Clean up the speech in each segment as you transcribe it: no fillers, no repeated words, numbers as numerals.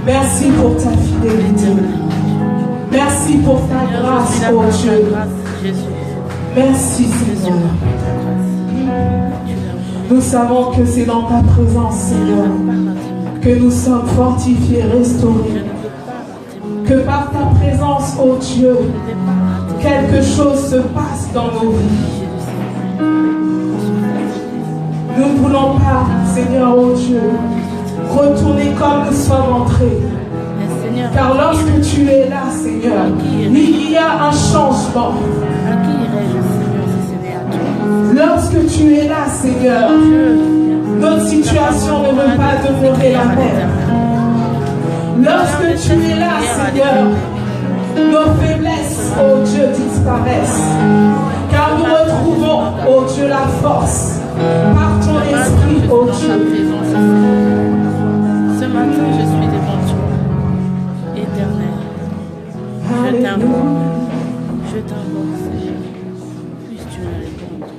Merci pour ta fidélité. Merci pour ta grâce, oh Dieu. Merci, Seigneur. Nous savons que c'est dans ta présence, Seigneur, que nous sommes fortifiés, restaurés. Que par ta présence, oh Dieu, quelque chose se passe dans nos vies. Nous ne voulons pas, Seigneur, oh Dieu, retourner comme nous sommes entrés. Car lorsque tu es là, Seigneur, il y a un changement. Lorsque tu es là, Seigneur, notre situation ne veut pas demeurer la même. Lorsque tu es là, Seigneur, nos faiblesses, oh Dieu, disparaissent. Car nous retrouvons, oh Dieu, la force par ton esprit, oh Dieu. Ce matin, je suis devant toi, éternel. Je t'invoque, Seigneur. Puisses-tu me répondre.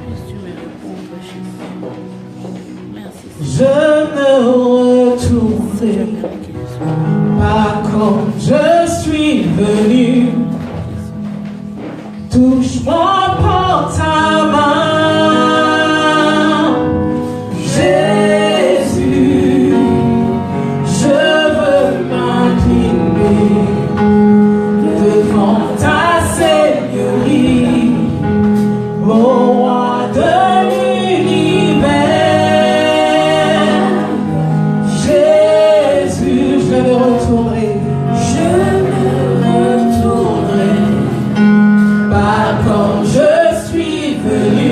Puisses-tu me répondre, Jésus. Merci. Je ne retournerai pas comme je suis venu, touche-moi par ta main, Jésus, je veux m'incliner devant ta seigneurie, ô roi de l'univers. Jésus, je me retournerai, pas comme je suis venu.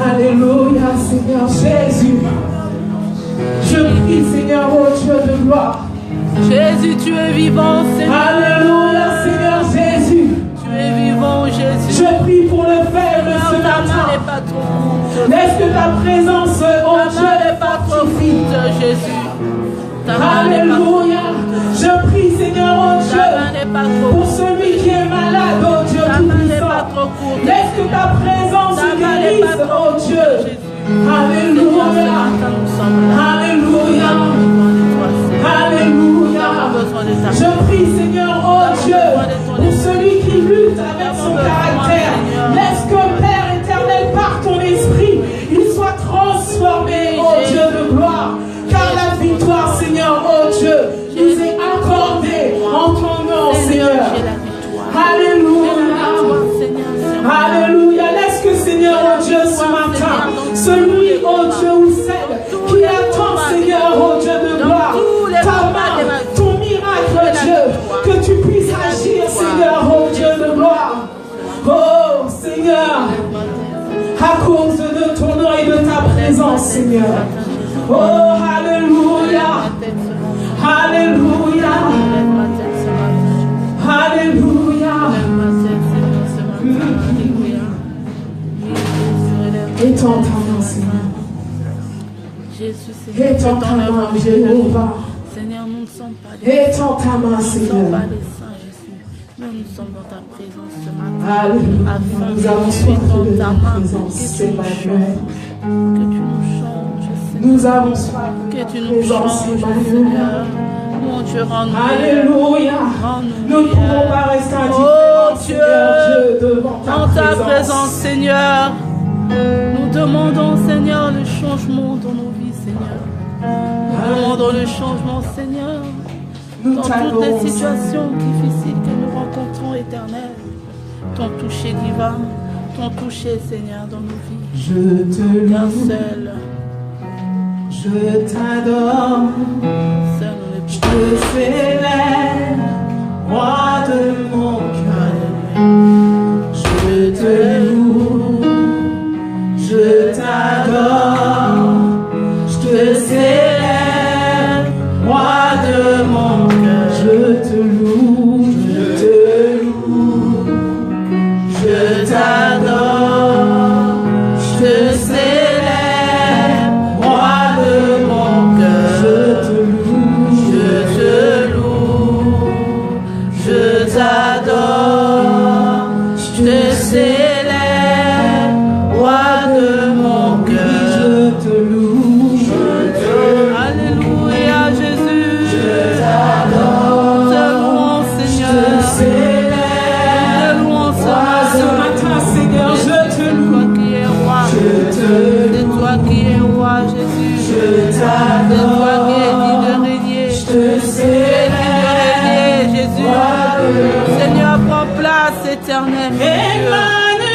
Alléluia, Seigneur Jésus. Je prie, Seigneur, oh Dieu de gloire. Jésus, tu es vivant, Seigneur. Alléluia, Seigneur Jésus. Tu es vivant, Jésus. Je prie pour le faible ce matin. Laisse que ta présence, oh Dieu, fortifie. Jésus. Alléluia. Je prie, Seigneur, oh Dieu, pour celui qui est malade, oh Dieu tout-puissant. Laisse que ta présence guérisse, oh Dieu. Alléluia. Alléluia. Alléluia. Je prie, Seigneur, oh Dieu, pour celui qui lutte avec son caractère. Laisse que, Père éternel, par ton esprit, il soit transformé, oh Dieu de gloire. Car la victoire, Seigneur, oh Dieu, nous est accordée en ton nom, Seigneur. Alléluia. Alléluia. Laisse que, Seigneur, oh Dieu, ce matin, celui, oh Dieu, ou celle qui attend, Seigneur, oh Dieu de gloire, ta main, ton miracle, Dieu, que tu puisses agir, Seigneur, oh Dieu de gloire. Oh Seigneur, à cause de ton nom et de ta présence, Seigneur. Oh, alléluia. Alléluia. Alléluia. Étends ta main, Seigneur. Jésus, Étends ta main, Jéhovah. Seigneur, nous ne sommes pas des Étends ta main, Seigneur. saints, Jésus. Mais nous sommes dans ta présence ce matin. Alléluia. Nous avons soif de ta présence, Emmanuel. Que tu nous changes, Seigneur. Nous avons soif de Que ta tu nous présence, changes, Emmanuel. Seigneur. Mon Dieu, rends-nous. Alléluia. Nous ne pouvons pas rester indifférents, Seigneur Dieu, devant dans ta présence, Seigneur. Nous demandons, Seigneur, le changement dans nos vies, Seigneur. Nous demandons le changement, Seigneur, dans toutes les situations difficiles que nous rencontrons, Éternel. Ton toucher divin, ton toucher, Seigneur, dans nos vies. Je te loue, seul, je t'adore, seul je te célèbre, roi de mon cœur. Je te loue, je t'adore, je te célèbre, roi de mon cœur. Je te loue, je te loue, je t'adore, je te célèbre, roi de mon cœur. Je te loue, je t'adore, je te célèbre, roi de mon cœur. Je te loue, je te loue. Alléluia, Jésus. Je t'adore, te louons, Seigneur. Je te célèbre, te louons ce matin, Seigneur, je te loue. C'est toi qui es roi, Jésus. Je t'adore, c'est toi qui es digne de régner. Je te célèbre, Jésus. Seigneur, prends place éternelle. Emmanuel.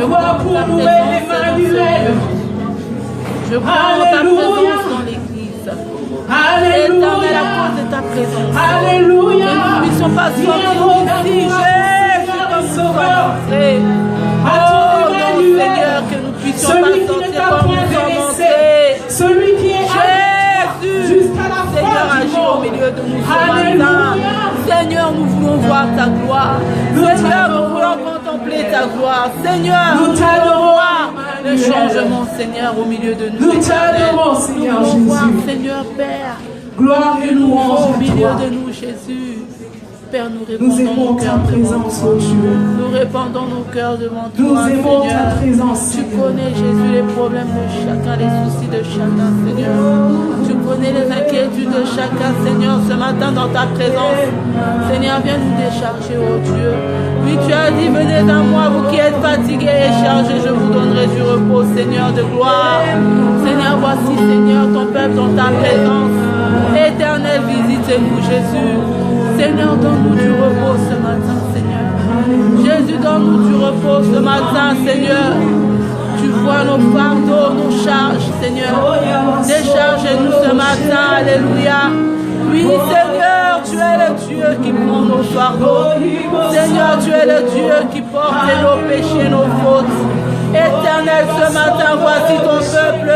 voix pour nous, Emmanuel. Je prends ta présence dans l'église. Éternel, à cause de ta présence. Alléluia. Que nous ne puissions pas sortir d'ici. Jésus, comme nous sommes entrés. Oh non, Seigneur, que nous puissions pas sortir comme nous sommes entrés. Celui qui est Jésus, jusqu'à la fin. Seigneur, agis au milieu de nous ce matin. Seigneur, nous voulons voir ta gloire. Seigneur, nous voulons contempler ta gloire. Seigneur, nous voulons voir le changement, Seigneur, au milieu de nous. Nous t'adorons, Seigneur Jésus. Voir, Jésus. Seigneur, Père. Gloire et louange Au milieu à toi. de nous, Jésus. Père, nous Nous répandons aimons nos ta cœurs devant présence, toi. ô Dieu. Nous répandons nos cœurs devant Nous toi, aimons Seigneur. ta présence, Tu Seigneur. connais, Jésus, les problèmes de chacun, les soucis de chacun, Seigneur. Tu connais les inquiétudes de chacun, Seigneur, ce matin dans ta présence. Seigneur, viens nous décharger, oh Dieu. Oui, tu as dit, venez à moi, vous qui êtes fatigués et chargés, je vous donnerai du repos, Seigneur de gloire. Seigneur, voici, Seigneur, ton peuple dans ta présence. Éternel, visitez-nous, Jésus. Seigneur, donne-nous du repos ce matin, Seigneur. Jésus, donne-nous du repos ce matin, Seigneur. Tu vois nos fardeaux, nos charges, Seigneur. Décharge-nous ce matin, alléluia. Oui, Seigneur, tu es le Dieu qui prend nos fardeaux. Seigneur, tu es le Dieu qui porte nos péchés, nos fautes. Éternel, ce matin, voici ton peuple.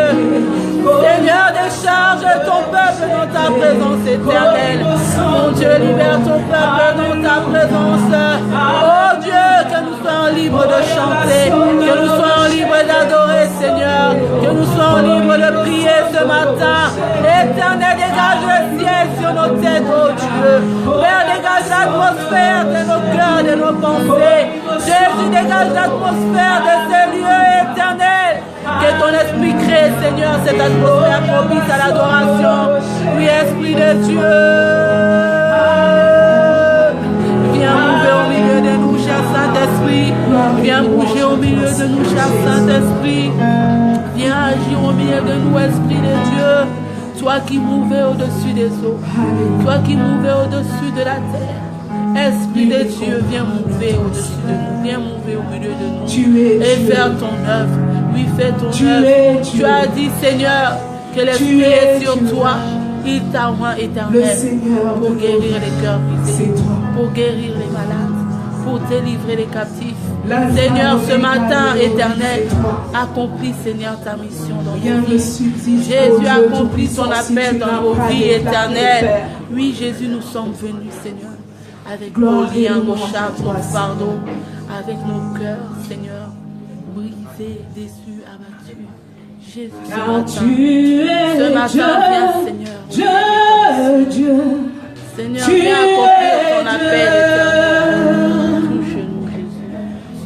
Seigneur, décharge ton peuple dans ta présence éternelle. Mon Dieu, libère ton peuple dans ta présence. Oh Dieu, que nous soyons libres de chanter, que nous soyons libres d'adorer, Seigneur, que nous soyons libres de prier ce matin. Éternel, dégage le ciel sur nos têtes, oh Dieu. Père, dégage l'atmosphère de nos cœurs, de nos pensées. Jésus, dégage l'atmosphère de ces lieux éternels. Que ton esprit crée, Seigneur, cette atmosphère propice à l'adoration. Oui, Esprit de Dieu. Viens mouver au milieu de nous, cher Saint-Esprit. Viens bouger au milieu de nous, cher Saint-Esprit. Viens agir au milieu de nous, Esprit de Dieu. Toi qui mouvais au-dessus des eaux. Toi qui mouvais au-dessus de la terre. Esprit de Dieu, viens mouver au-dessus de nous. Viens mouver au milieu de nous. Et faire ton œuvre. Oui, fais ton œuvre. Tu as dit, Seigneur, que l'Esprit est sur toi. Il t'a oint éternel pour guérir les cœurs brisés, pour guérir les malades, pour délivrer les captifs. Seigneur, ce matin, éternel, accomplis, Seigneur, ta mission dans nos vies. Jésus, accomplis ton appel dans nos vies éternelles. Oui, Jésus, nous sommes venus, Seigneur, avec nos liens, nos charges, nos fardeaux, avec nos cœurs, Seigneur, brisés, déçus, abattus. Jésus, ce matin, viens, Seigneur. Dieu, Seigneur, viens accomplir ton appel éternel. Touche-nous,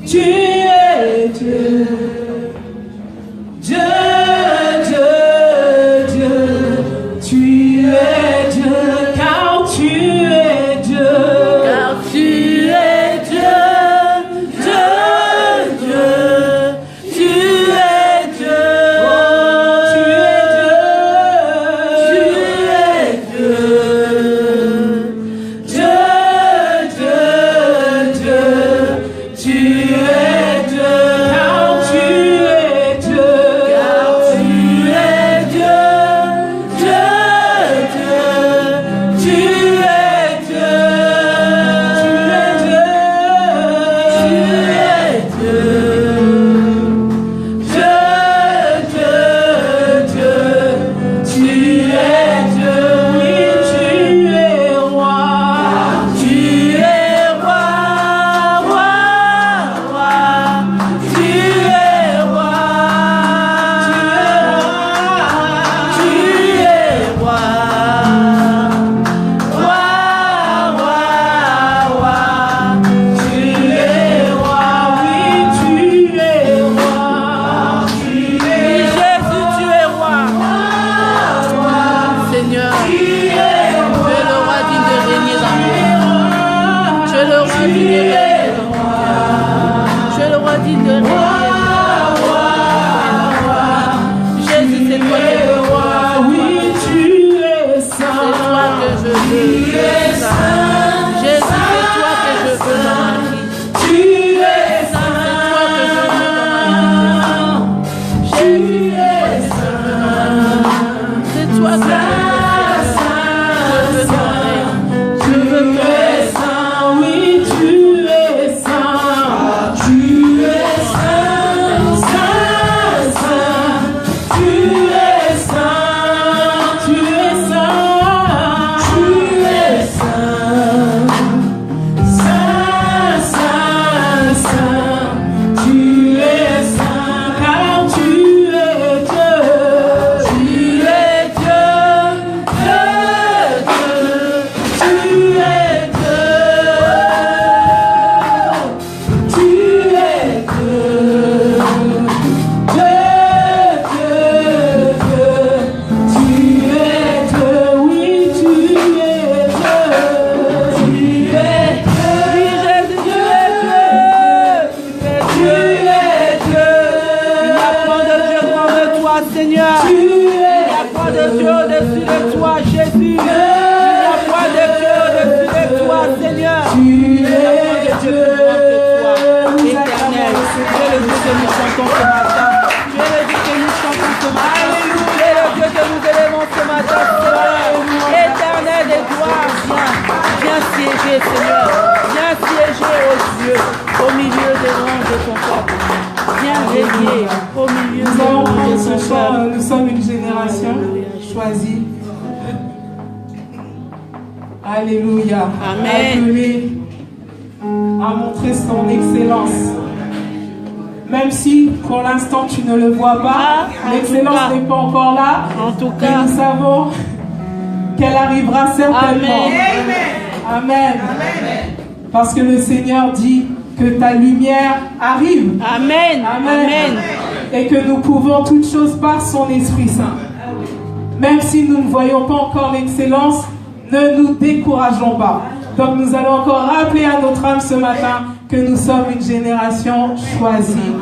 Jésus. Tu es Dieu. Dieu, Dieu, Dieu. Tu es Dieu, car tu es Dieu. Car tu es Dieu. Tu Tu es le Dieu que nous chantons ce matin. Tu es le Dieu que nous chantons ce matin. Tu es le Dieu que nous élevons ce matin. Éternel des gloires, viens siéger, Seigneur. Viens siéger, oh Dieu, au milieu des rangs de ton peuple. Viens régner au milieu des rangs de ton peuple. Nous sommes une génération choisie. Alléluia. Amen. Appelée à montrer son excellence. Même si pour l'instant tu ne le vois pas, l'excellence n'est pas encore là. En tout mais cas, nous savons qu'elle arrivera certainement. Amen. Amen. Parce que le Seigneur dit que ta lumière arrive. Amen. Amen. Et que nous pouvons toutes choses par son Esprit Saint. Même si nous ne voyons pas encore l'excellence, ne nous décourageons pas. Donc nous allons encore rappeler à notre âme ce matin que nous sommes une génération choisie,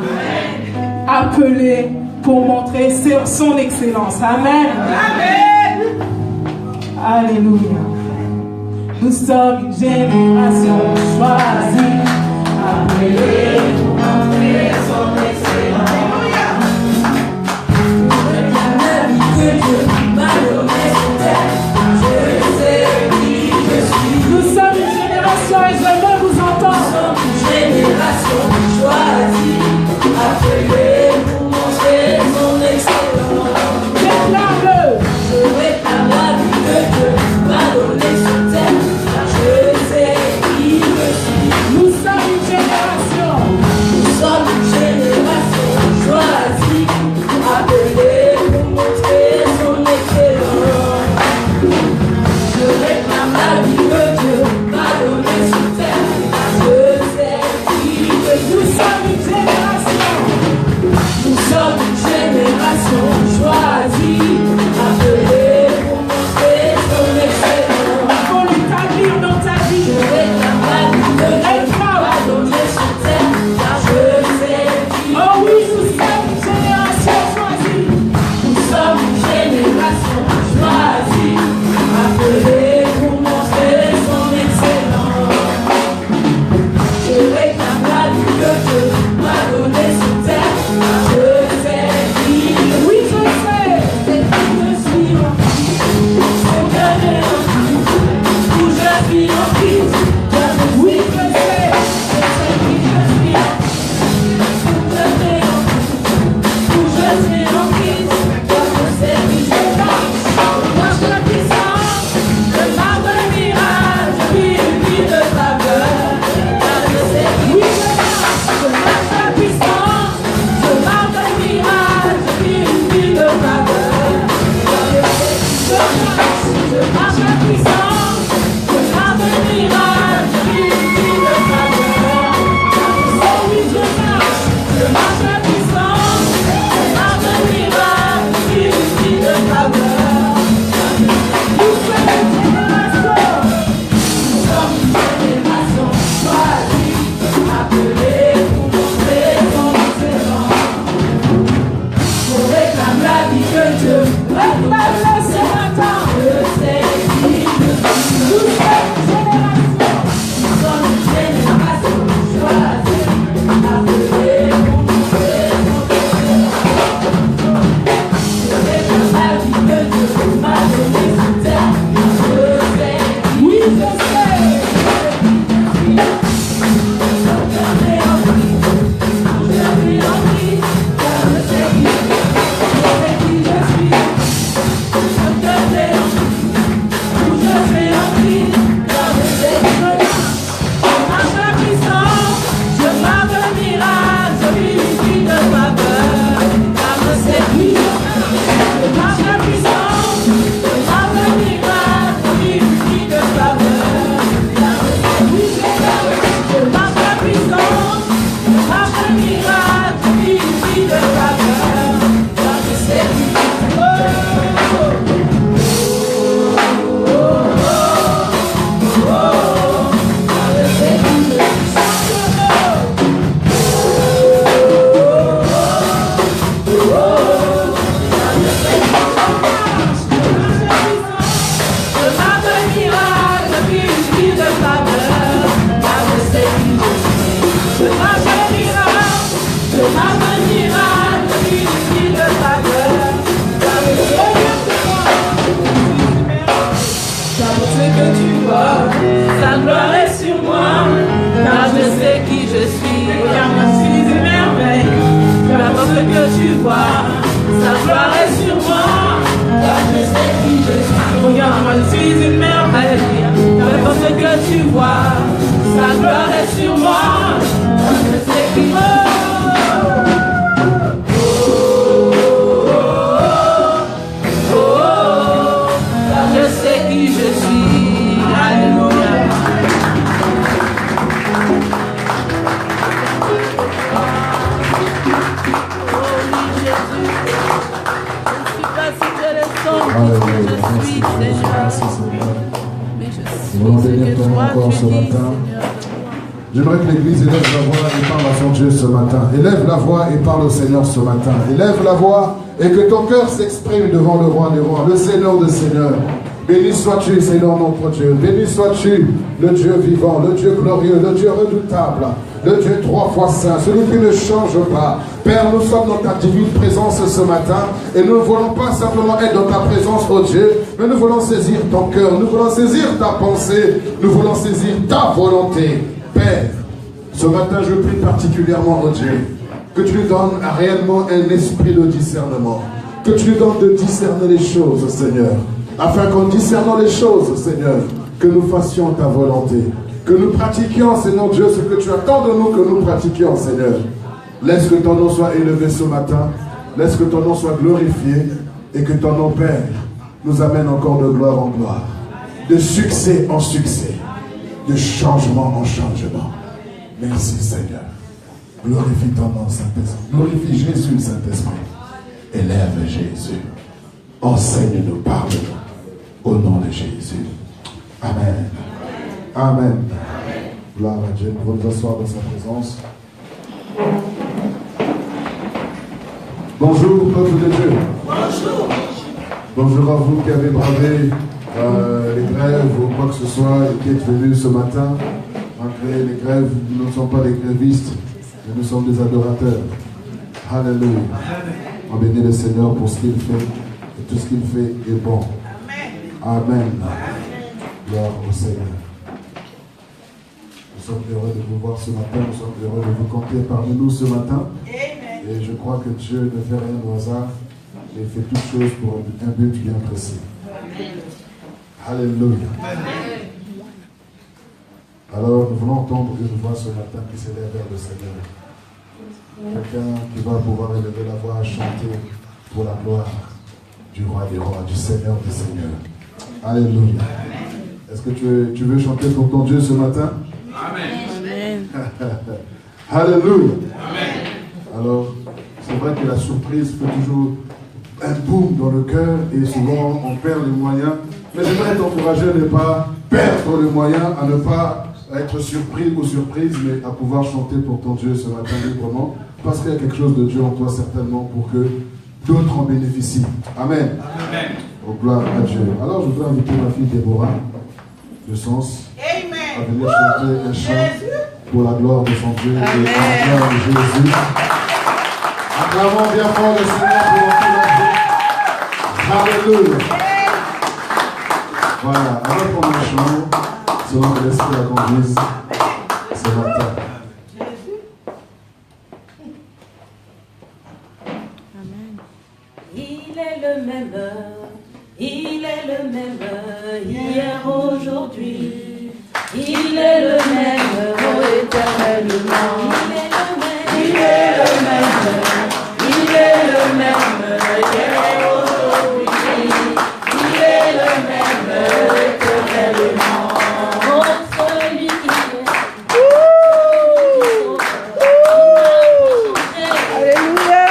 appelée pour montrer son excellence. Amen. Alléluia. Nous sommes une génération choisie, appelée pour montrer son excellence. Nous sommes une génération et j'aimerais vous entendre. Nous sommes une génération choisie, appelée pour montrer son excellence. Déclare-le. Je réclame la vie que Dieu m'a donnée sur terre, car je sais qui je suis. Nous sommes une génération suis, Seigneur. Mais je suis Nous voulons ce bénir que ton nom toi encore tu ce dis, matin. Seigneur. J'aimerais que l'Église élève la voix et parle à son Dieu ce matin. Élève la voix et parle au Seigneur ce matin. Élève la voix et que ton cœur s'exprime devant le roi des rois, le Seigneur des seigneurs. Béni sois-tu, Seigneur notre Dieu. Béni sois-tu, le Dieu vivant, le Dieu glorieux, le Dieu redoutable, le Dieu 3 fois saint, celui qui ne change pas. Père, nous sommes dans ta divine présence ce matin et nous ne voulons pas simplement être dans ta présence, oh Dieu, mais nous voulons saisir ton cœur, nous voulons saisir ta pensée, nous voulons saisir ta volonté. Père, ce matin je prie particulièrement, oh Dieu, que tu lui donnes réellement un esprit de discernement, que tu lui donnes de discerner les choses, Seigneur, afin qu'en discernant les choses, Seigneur, que nous fassions ta volonté, que nous pratiquions, Seigneur Dieu, ce que tu attends de nous que nous pratiquions, Seigneur. Laisse que ton nom soit élevé ce matin, laisse que ton nom soit glorifié et que ton nom, Père, nous amène encore de gloire en gloire, de succès en succès, de changement en changement. Merci, Seigneur. Glorifie ton nom, Saint-Esprit. Glorifie Jésus, Saint-Esprit. Élève Jésus. Enseigne-nous, parle-nous. Au nom de Jésus. Amen. Amen. Gloire à Dieu. Nous allons nous asseoir dans sa présence. Bonjour, peuple de Dieu. Bonjour. Bonjour à vous qui avez bravé les grèves ou quoi que ce soit et qui êtes venus ce matin. Malgré les grèves, nous ne sommes pas des grévistes, mais nous sommes des adorateurs. Alléluia. On bénit le Seigneur pour ce qu'il fait, et tout ce qu'il fait est bon. Amen. Gloire au Seigneur. Nous sommes heureux de vous voir ce matin, nous sommes heureux de vous compter parmi nous ce matin. Et je crois que Dieu ne fait rien au hasard, mais il fait toutes choses pour un but bien précis. Alléluia. Alors nous voulons entendre une voix ce matin qui s'élève vers le Seigneur. Quelqu'un qui va pouvoir élever la voix à chanter pour la gloire du roi des rois, du Seigneur des seigneurs. Alléluia. Est-ce que tu veux chanter pour ton Dieu ce matin? Amen. Alléluia. Amen. Alors, c'est vrai que la surprise fait toujours un boom dans le cœur et souvent on perd les moyens. Mais j'aimerais t'encourager à ne pas perdre les moyens, à ne pas être surpris ou surprise, mais à pouvoir chanter pour ton Dieu ce matin librement, parce qu'il y a quelque chose de Dieu en toi certainement pour que d'autres en bénéficient. Amen. Amen. Oh, gloire à Dieu. Alors je voudrais inviter ma fille Déborah de Sens à venir chanter un chant pour la gloire de son Dieu et pour la gloire de Jésus. Acclamons bien fort le Seigneur pour l'encourager. Alléluia. Voilà, alors pour un chant, selon que l'Esprit la conduise ce matin. Amen. Il est le même, il est le même, hier, aujourd'hui. Il est le même, éternellement. Il est le même, il est le même, hier, aujourd'hui. Il est le même, éternellement. Oh, celui qui est. Alléluia.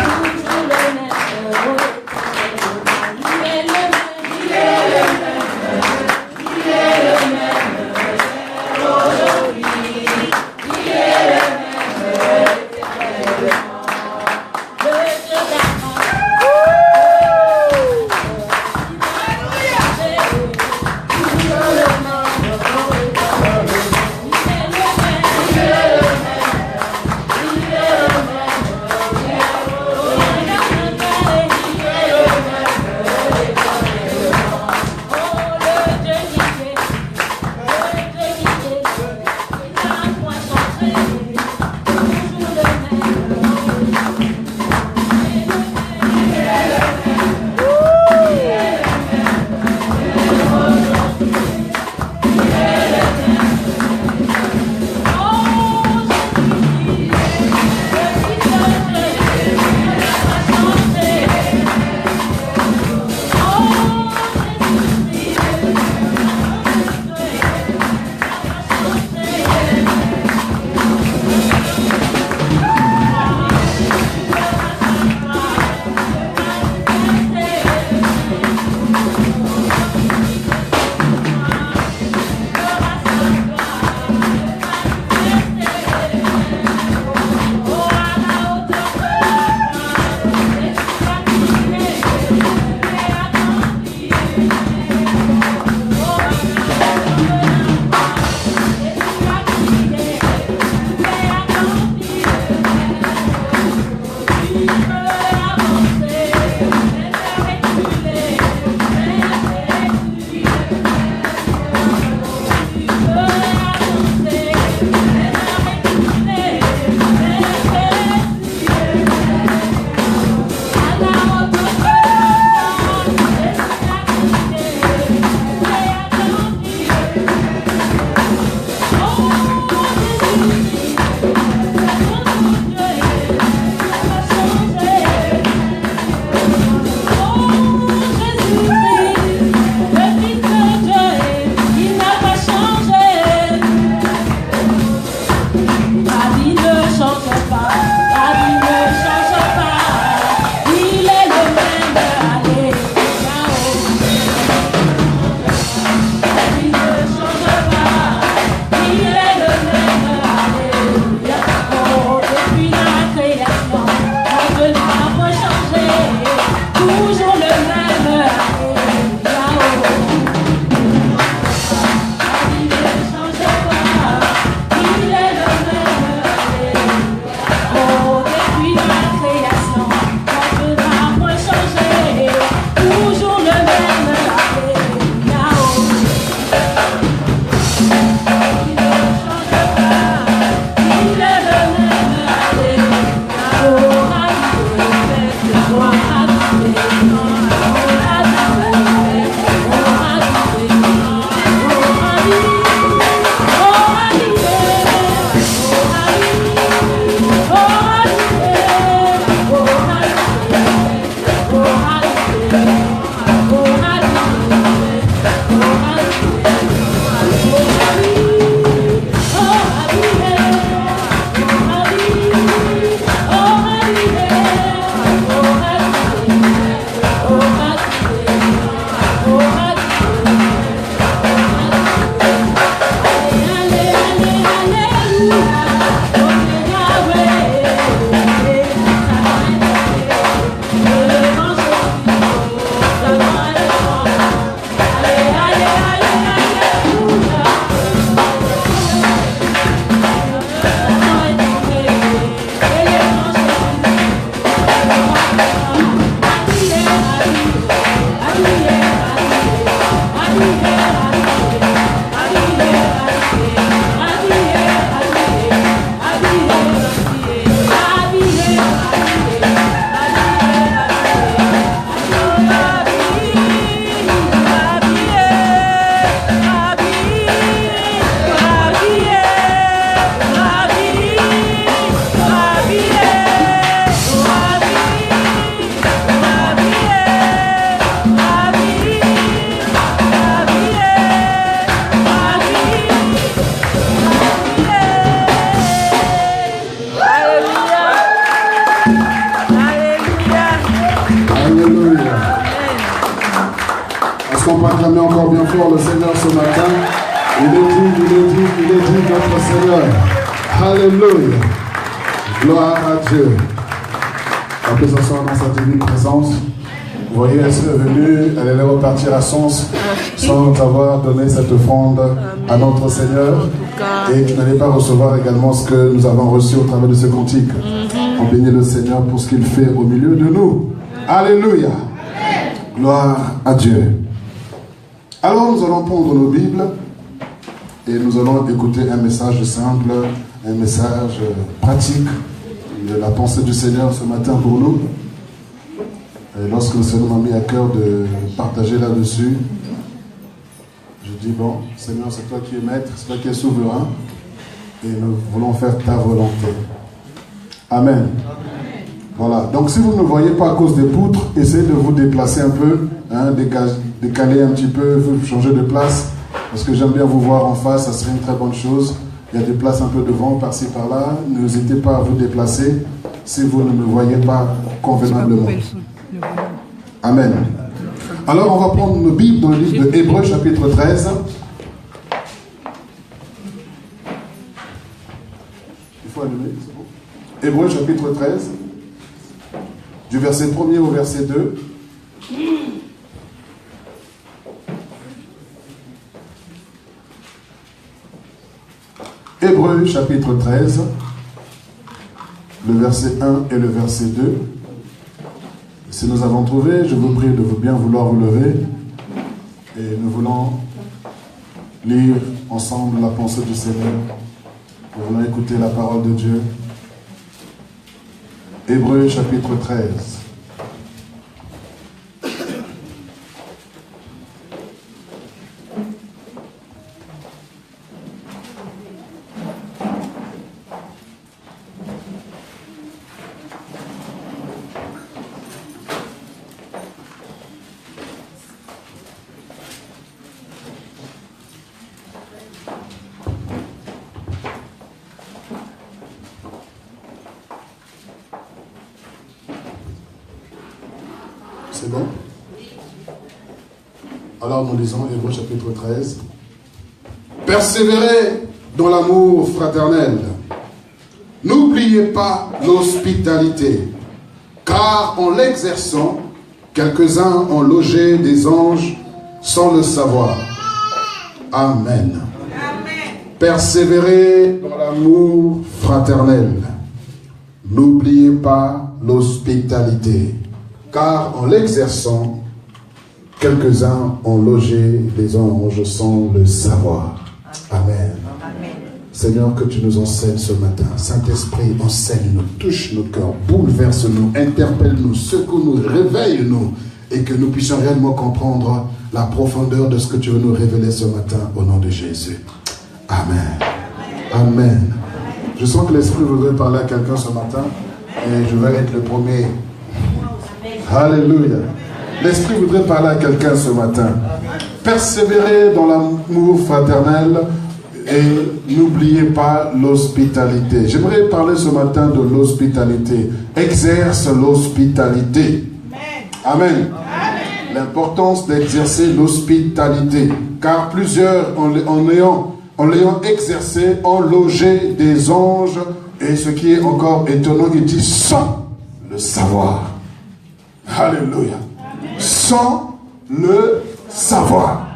Acclamez encore bien fort le Seigneur ce matin. Il est dit notre Seigneur. Alléluia. Gloire à Dieu. On peut s'asseoir dans sa divine présence. Vous voyez, elle serait venue, elle allait repartir à Sens sans avoir donné cette offrande à notre Seigneur. Et tu n'allais pas recevoir également ce que nous avons reçu au travers de ce cantique. On bénit le Seigneur pour ce qu'il fait au milieu de nous. Alléluia. Gloire à Dieu. Alors nous allons prendre nos Bibles et nous allons écouter un message simple, un message pratique de la pensée du Seigneur ce matin pour nous. Et lorsque le Seigneur m'a mis à cœur de partager là-dessus, je dis bon, Seigneur, c'est toi qui es maître, c'est toi qui es souverain et nous voulons faire ta volonté. Amen. Voilà, donc si vous ne me voyez pas à cause des poutres, essayez de vous déplacer un peu, hein, décaler un petit peu, changer de place, parce que j'aime bien vous voir en face, ça serait une très bonne chose. Il y a des places un peu devant, par-ci, par-là. N'hésitez pas à vous déplacer si vous ne me voyez pas convenablement. Amen. Alors on va prendre nos Bibles dans le livre de Hébreux chapitre 13. Il faut allumer, c'est bon. Hébreux chapitre 13. Du verset 1er au verset 2. Hébreux chapitre 13, le verset 1 et le verset 2. Si nous avons trouvé, je vous prie de bien vouloir vous lever. Et nous voulons lire ensemble la pensée du Seigneur. Nous voulons écouter la parole de Dieu. Hébreux chapitre 13. C'est bon? Alors nous lisons Hébreux chapitre 13. Persévérez dans l'amour fraternel. N'oubliez pas l'hospitalité, car en l'exerçant, quelques-uns ont logé des anges sans le savoir. Amen. Persévérez dans l'amour fraternel. n'oubliez pas l'hospitalité, car en l'exerçant, quelques-uns ont logé les anges sans le savoir. Amen. Seigneur, que tu nous enseignes ce matin. Saint-Esprit, enseigne-nous, touche nos cœurs, bouleverse-nous, interpelle-nous, secoue-nous, réveille-nous, et que nous puissions réellement comprendre la profondeur de ce que tu veux nous révéler ce matin au nom de Jésus. Amen. Amen. Je sens que l'Esprit voudrait parler à quelqu'un ce matin, et je vais être le premier. Alléluia. L'Esprit voudrait parler à quelqu'un ce matin. Persévérez dans l'amour fraternel et n'oubliez pas l'hospitalité. J'aimerais parler ce matin de l'hospitalité. Exerce l'hospitalité. Amen. L'importance d'exercer l'hospitalité. Car plusieurs, en l'ayant exercé, ont logé des anges. Et ce qui est encore étonnant, il dit sans le savoir. Alléluia. Sans le savoir.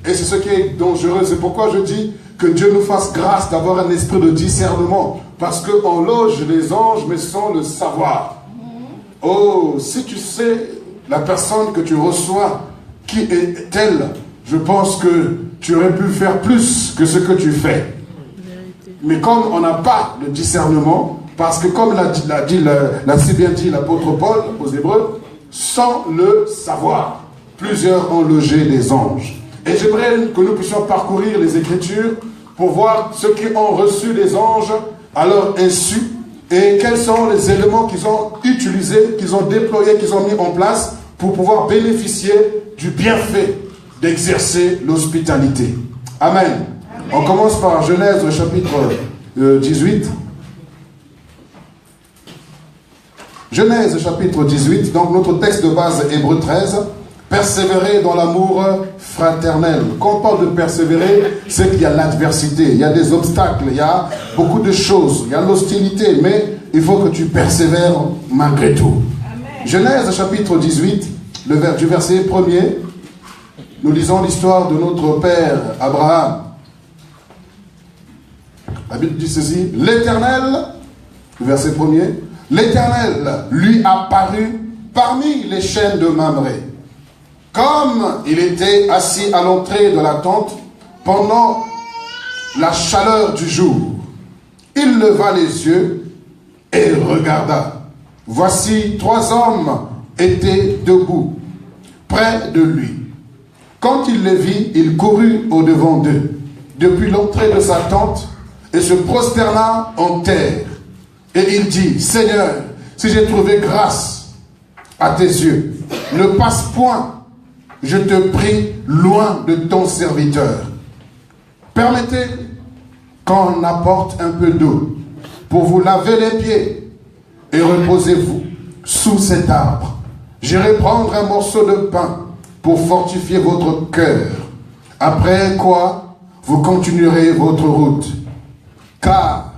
Et c'est ce qui est dangereux. C'est pourquoi je dis que Dieu nous fasse grâce d'avoir un esprit de discernement. Parce qu'on loge les anges, mais sans le savoir. Oh, si tu sais la personne que tu reçois, qui est-elle, je pense que tu aurais pu faire plus que ce que tu fais. Mais comme on n'a pas le discernement, parce que comme l'a si bien dit l'apôtre Paul aux Hébreux, sans le savoir, plusieurs ont logé les anges. Et j'aimerais que nous puissions parcourir les Écritures pour voir ceux qui ont reçu les anges à leur insu et quels sont les éléments qu'ils ont utilisés, qu'ils ont déployés, qu'ils ont mis en place pour pouvoir bénéficier du bienfait d'exercer l'hospitalité. Amen. On commence par Genèse chapitre 18. Genèse chapitre 18, donc notre texte de base Hébreux 13. Persévérer dans l'amour fraternel. Quand on parle de persévérer, c'est qu'il y a l'adversité, il y a des obstacles, il y a beaucoup de choses, il y a l'hostilité, mais il faut que tu persévères malgré tout. Amen. Genèse chapitre 18, du verset 1er, nous lisons l'histoire de notre père Abraham. La Bible dit ceci, l'Éternel, verset 1er, l'Éternel lui apparut parmi les chênes de Mamré. Comme il était assis à l'entrée de la tente pendant la chaleur du jour, il leva les yeux et regarda. Voici 3 hommes étaient debout, près de lui. Quand il les vit, il courut au-devant d'eux, depuis l'entrée de sa tente, et se prosterna en terre. Et il dit, Seigneur, si j'ai trouvé grâce à tes yeux, ne passe point, je te prie, loin de ton serviteur. Permettez qu'on apporte un peu d'eau pour vous laver les pieds et reposez-vous sous cet arbre. J'irai prendre un morceau de pain pour fortifier votre cœur. Après quoi, vous continuerez votre route. Car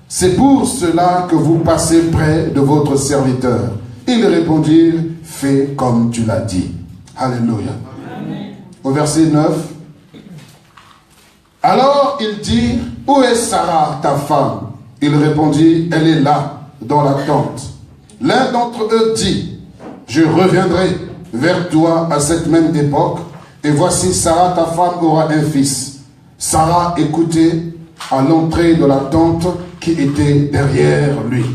c'est pour cela que vous passez près de votre serviteur. Ils répondirent, fais comme tu l'as dit. Alléluia. Amen. Au verset 9. Alors il dit, où est Sarah, ta femme? Il répondit, elle est là, dans la tente. L'un d'entre eux dit, je reviendrai vers toi à cette même époque, et voici Sarah, ta femme, aura un fils. Sarah écoutait à l'entrée de la tente qui était derrière lui.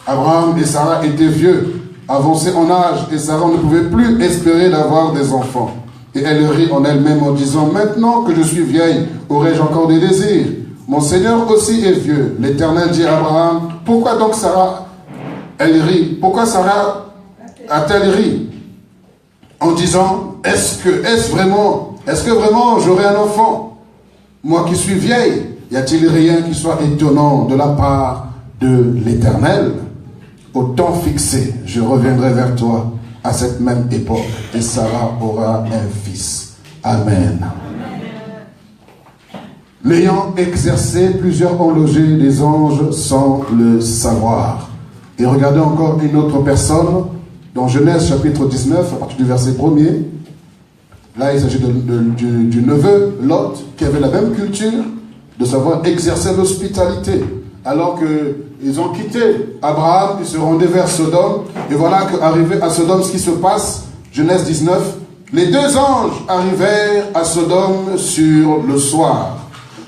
Abraham et Sarah étaient vieux, avancée en âge, et Sarah ne pouvait plus espérer d'avoir des enfants. Et elle rit en elle-même en disant, maintenant que je suis vieille, aurais-je encore des désirs? Mon Seigneur aussi est vieux. L'Éternel dit à Abraham, pourquoi donc Sarah, elle rit? Pourquoi Sarah a-t-elle ri? En disant, est-ce que vraiment j'aurai un enfant? Moi qui suis vieille, y a-t-il rien qui soit étonnant de la part de l'Éternel? Au temps fixé, je reviendrai vers toi à cette même époque et Sarah aura un fils. Amen. L'ayant exercé, plusieurs ont logé des anges sans le savoir. Et regardez encore une autre personne dans Genèse chapitre 19 à partir du verset 1er. Là il s'agit du neveu Lot qui avait la même culture de savoir exercer l'hospitalité. alors qu'ils ont quitté Abraham, ils se rendaient vers Sodome. Et voilà qu'arrivé à Sodome, ce qui se passe, Genèse 19, les deux anges arrivèrent à Sodome sur le soir.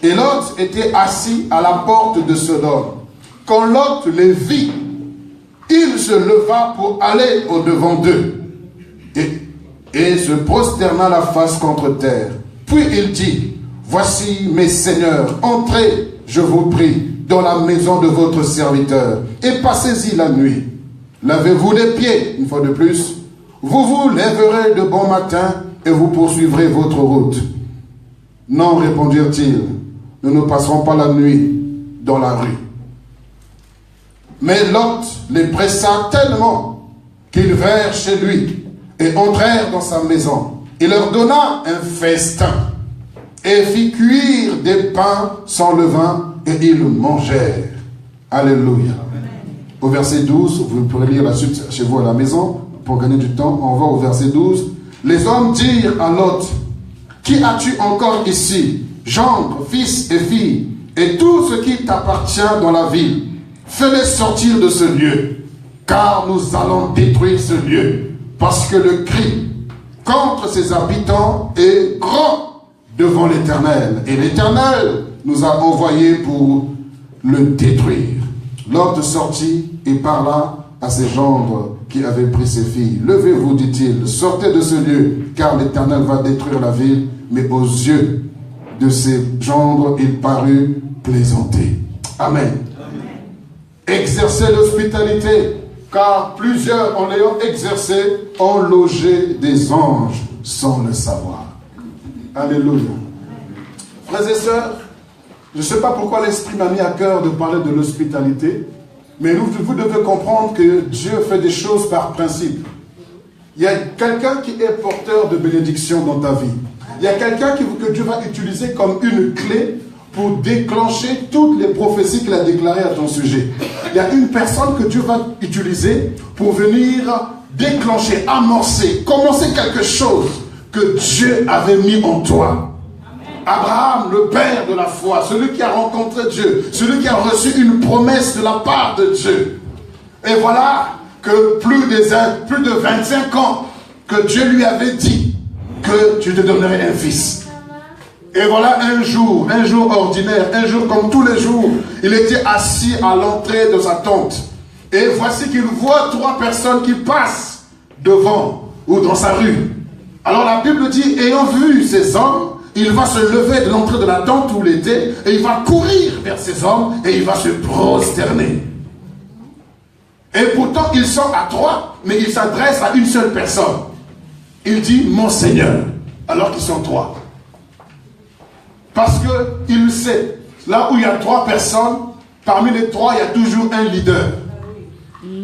Et Lot était assis à la porte de Sodome. Quand Lot les vit, il se leva pour aller au-devant d'eux et se prosterna la face contre terre. Puis il dit, voici mes seigneurs, entrez, je vous prie, dans la maison de votre serviteur et passez-y la nuit. Lavez-vous les pieds, une fois de plus. Vous vous lèverez de bon matin et vous poursuivrez votre route. Non, répondirent-ils, nous ne passerons pas la nuit dans la rue. Mais Lot les pressa tellement qu'ils vinrent chez lui et entrèrent dans sa maison. Il leur donna un festin et fit cuire des pains sans levain et ils mangèrent. Alléluia. Au verset 12, vous pourrez lire la suite chez vous à la maison pour gagner du temps. On va au verset 12. Les hommes dirent à Lot, qui as-tu encore ici? Gendre, fils et filles, et tout ce qui t'appartient dans la ville. Fais-les sortir de ce lieu, car nous allons détruire ce lieu, parce que le cri contre ses habitants est grand devant l'Éternel. Et l'Éternel nous a envoyés pour le détruire. Lot sortit et parla à ses gendres qui avaient pris ses filles. Levez-vous, dit-il, sortez de ce lieu, car l'Éternel va détruire la ville. Mais aux yeux de ses gendres, il parut plaisanter. Amen. Exercer l'hospitalité, car plusieurs, en l'ayant exercé, ont logé des anges sans le savoir. Alléluia. Frères et sœurs, je ne sais pas pourquoi l'Esprit m'a mis à cœur de parler de l'hospitalité, mais vous devez comprendre que Dieu fait des choses par principe. Il y a quelqu'un qui est porteur de bénédiction dans ta vie. Il y a quelqu'un que Dieu va utiliser comme une clé pour déclencher toutes les prophéties qu'il a déclarées à ton sujet. Il y a une personne que Dieu va utiliser pour venir déclencher, amorcer, commencer quelque chose que Dieu avait mis en toi. Abraham, le père de la foi, celui qui a rencontré Dieu, celui qui a reçu une promesse de la part de Dieu. Et voilà que plus de 25 ans que Dieu lui avait dit que tu te donnerais un fils. Et voilà un jour ordinaire, un jour comme tous les jours, il était assis à l'entrée de sa tente. Et voici qu'il voit 3 personnes qui passent devant ou dans sa rue. Alors la Bible dit, ayant vu ces hommes, il va se lever de l'entrée de la tente où il était et il va courir vers ces hommes et il va se prosterner. Et pourtant ils sont à 3, mais il s'adresse à une seule personne. Il dit, mon Seigneur, alors qu'ils sont 3. Parce qu'il sait, là où il y a 3 personnes, parmi les 3, il y a toujours un leader.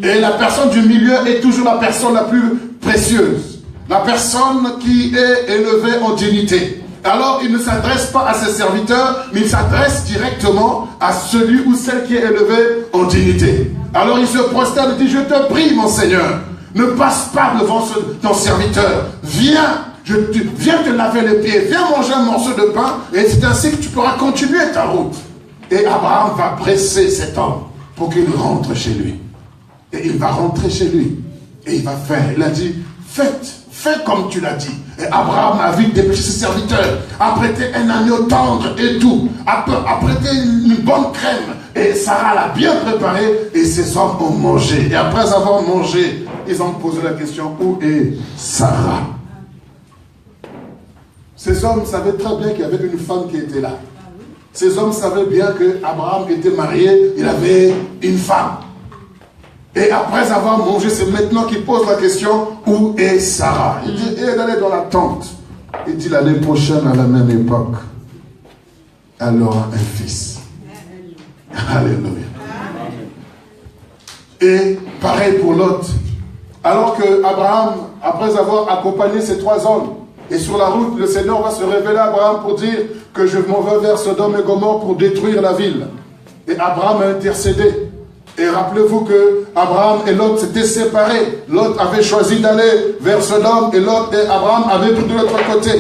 Et la personne du milieu est toujours la personne la plus précieuse. La personne qui est élevée en dignité. Alors, il ne s'adresse pas à ses serviteurs, mais il s'adresse directement à celui ou celle qui est élevé en dignité. Alors, il se prosterne et dit, je te prie, mon Seigneur, ne passe pas devant ton serviteur. Viens te laver les pieds, viens manger un morceau de pain, et c'est ainsi que tu pourras continuer ta route. Et Abraham va presser cet homme pour qu'il rentre chez lui. Et il va rentrer chez lui. Et il va faire. Il a dit, fais comme tu l'as dit. Et Abraham a vite dépêché ses serviteurs, a prêté un agneau tendre et tout, a prêté une bonne crème. Et Sarah l'a bien préparé et ces hommes ont mangé. Et après avoir mangé, ils ont posé la question, où est Sarah? Ces hommes savaient très bien qu'il y avait une femme qui était là. Ces hommes savaient bien qu'Abraham était marié, il avait une femme. Et après avoir mangé, c'est maintenant qu'il pose la question, où est Sarah? Il dit, elle allait dans la tente. Il dit, l'année prochaine, à la même époque, elle aura un fils. Alléluia. Et pareil pour Lot. Alors que Abraham, après avoir accompagné ces 3 hommes, et sur la route, le Seigneur va se révéler à Abraham pour dire que je m'en vais vers Sodome et Gomorrhe pour détruire la ville. Et Abraham a intercédé. Et rappelez-vous que Abraham et Lot s'étaient séparés. Lot avait choisi d'aller vers Sodome et Lot et Abraham avaient pris de l'autre côté.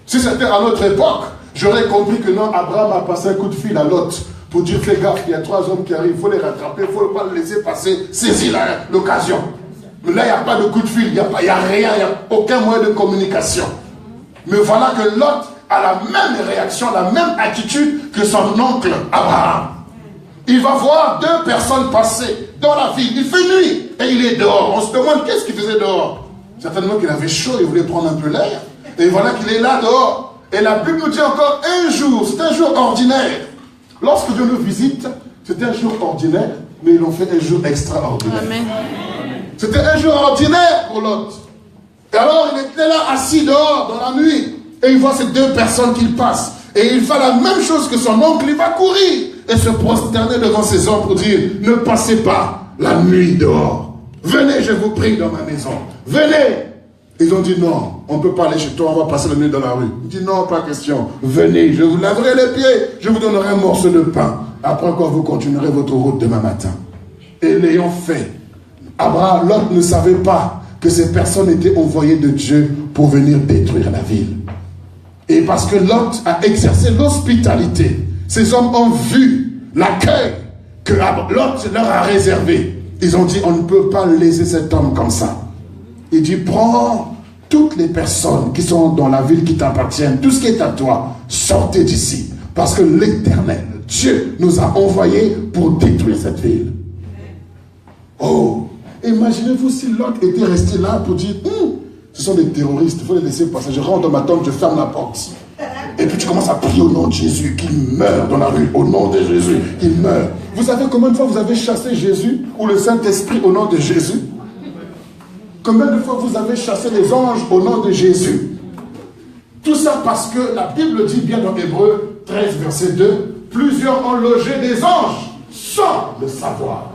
Si c'était à notre époque, j'aurais compris que non, Abraham a passé un coup de fil à Lot pour dire fais gaffe, il y a 3 hommes qui arrivent, il faut les rattraper, il ne faut pas les laisser passer, saisis l'occasion. Mais là, il n'y a pas de coup de fil, il n'y a rien, il n'y a aucun moyen de communication. Mais voilà que Lot a la même réaction, la même attitude que son oncle Abraham. Il va voir 2 personnes passer dans la ville, il fait nuit et il est dehors. On se demande qu'est-ce qu'il faisait dehors. Certainement qu'il avait chaud, il voulait prendre un peu l'air. Et voilà qu'il est là dehors. Et la Bible nous dit encore un jour, c'est un jour ordinaire. Lorsque Dieu nous visite, c'était un jour ordinaire, mais ils l'ont fait un jour extraordinaire. Amen. C'était un jour ordinaire pour Lot. Et alors il était là assis dehors dans la nuit. Et il voit ces 2 personnes qui passent. Et il fait la même chose que son oncle, il va courir et se prosterner devant ses hommes pour dire, ne passez pas la nuit dehors. Venez, je vous prie, dans ma maison. Venez. Ils ont dit non, on ne peut pas aller chez toi, on va passer la nuit dans la rue. Il dit non, pas question. Venez, je vous laverai les pieds, je vous donnerai un morceau de pain. Après quoi, vous continuerez votre route demain matin. Et l'ayant fait, Abraham, Lot ne savait pas que ces personnes étaient envoyées de Dieu pour venir détruire la ville. Et parce que Lot a exercé l'hospitalité, ces hommes ont vu l'accueil que Lot leur a réservé. Ils ont dit, on ne peut pas laisser cet homme comme ça. Il dit, prends toutes les personnes qui sont dans la ville qui t'appartiennent, tout ce qui est à toi, sortez d'ici. Parce que l'Éternel, Dieu, nous a envoyés pour détruire cette ville. Oh, imaginez-vous si Lot était resté là pour dire, ce sont des terroristes, il faut les laisser passer. Je rentre dans ma tente, je ferme la porte. Et puis tu commences à prier au nom de Jésus, qu'il meure dans la rue, au nom de Jésus, qu'il meure. Vous savez combien de fois vous avez chassé Jésus ou le Saint-Esprit au nom de Jésus? Combien de fois vous avez chassé les anges au nom de Jésus? Tout ça parce que la Bible dit bien dans Hébreux 13, verset 2, plusieurs ont logé des anges sans le savoir.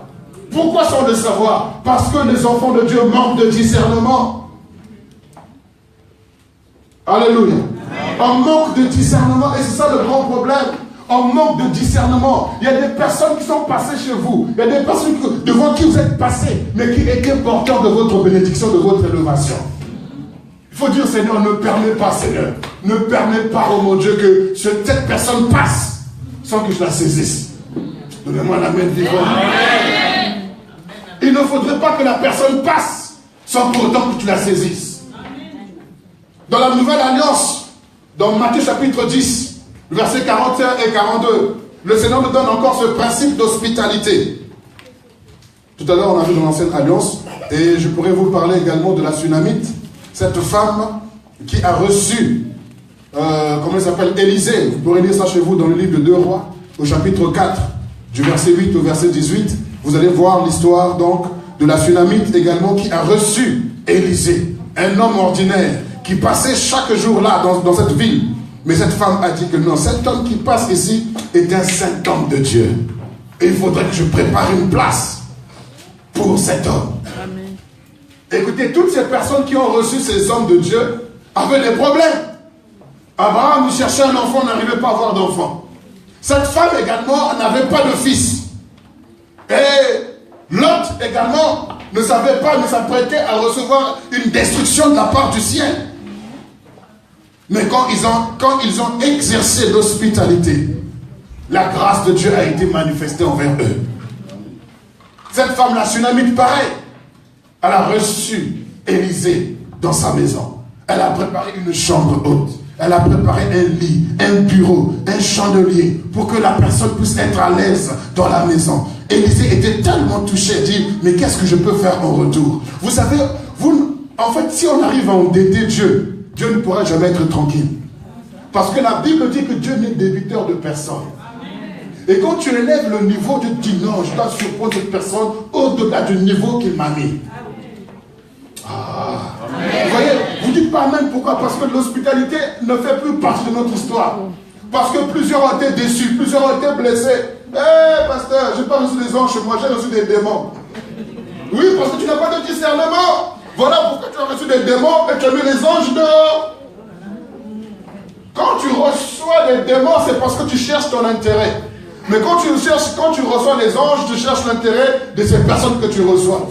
Pourquoi sans le savoir? Parce que les enfants de Dieu manquent de discernement. Alléluia. On manque de discernement et c'est ça le grand problème. On manque de discernement. Il y a des personnes qui sont passées chez vous. Il y a des personnes devant qui vous êtes passés, mais qui étaient porteurs de votre bénédiction, de votre élévation. Il faut dire, Seigneur, ne permets pas, Seigneur. Ne permets pas, oh mon Dieu, que cette personne passe sans que je la saisisse. Donnez-moi la main vivante. Il ne faudrait pas que la personne passe sans pour autant que tu la saisisses. Dans la Nouvelle Alliance, dans Matthieu chapitre 10, versets 41 et 42, le Seigneur nous donne encore ce principe d'hospitalité. Tout à l'heure, on a vu dans l'Ancienne Alliance, et je pourrais vous parler également de la Sunamite, cette femme qui a reçu, comment elle s'appelle, Élisée. Vous pourrez lire ça chez vous dans le livre de 2 Rois, au chapitre 4, du verset 8 au verset 18. Vous allez voir l'histoire donc de la Sunamite également qui a reçu Élisée, un homme ordinaire qui passait chaque jour là dans cette ville. Mais cette femme a dit que non, cet homme qui passe ici est un saint homme de Dieu. Et il faudrait que je prépare une place pour cet homme. Amen. Écoutez, toutes ces personnes qui ont reçu ces hommes de Dieu avaient des problèmes. Abraham cherchait un enfant, n'arrivait pas à avoir d'enfant. Cette femme également n'avait pas de fils. Et Lot également ne savait pas, ne s'apprêtait à recevoir une destruction de la part du ciel. Mais quand ils ont exercé l'hospitalité, la grâce de Dieu a été manifestée envers eux. Cette femme, la Sunamite, pareil. Elle a reçu Élisée dans sa maison. Elle a préparé une chambre haute. Elle a préparé un lit, un bureau, un chandelier pour que la personne puisse être à l'aise dans la maison. Élisée était tellement touché, elle dit, mais qu'est-ce que je peux faire en retour? Vous savez, en fait, si on arrive à endetter Dieu, Dieu ne pourra jamais être tranquille. Parce que la Bible dit que Dieu n'est débiteur de personne. Et quand tu élèves le niveau, tu te dis non, je dois surprendre cette personne au-delà du niveau qu'il m'a mis. Vous voyez, vous dites pas même pourquoi? Parce que l'hospitalité ne fait plus partie de notre histoire. Parce que plusieurs ont été déçus, plusieurs ont été blessés. Pasteur, je n'ai pas reçu des anges chez moi, j'ai reçu des démons. Oui, parce que tu n'as pas de discernement. Voilà pourquoi tu as reçu des démons et tu as mis les anges dehors. Quand tu reçois des démons, c'est parce que tu cherches ton intérêt. Mais quand tu reçois les anges, tu cherches l'intérêt de ces personnes que tu reçois.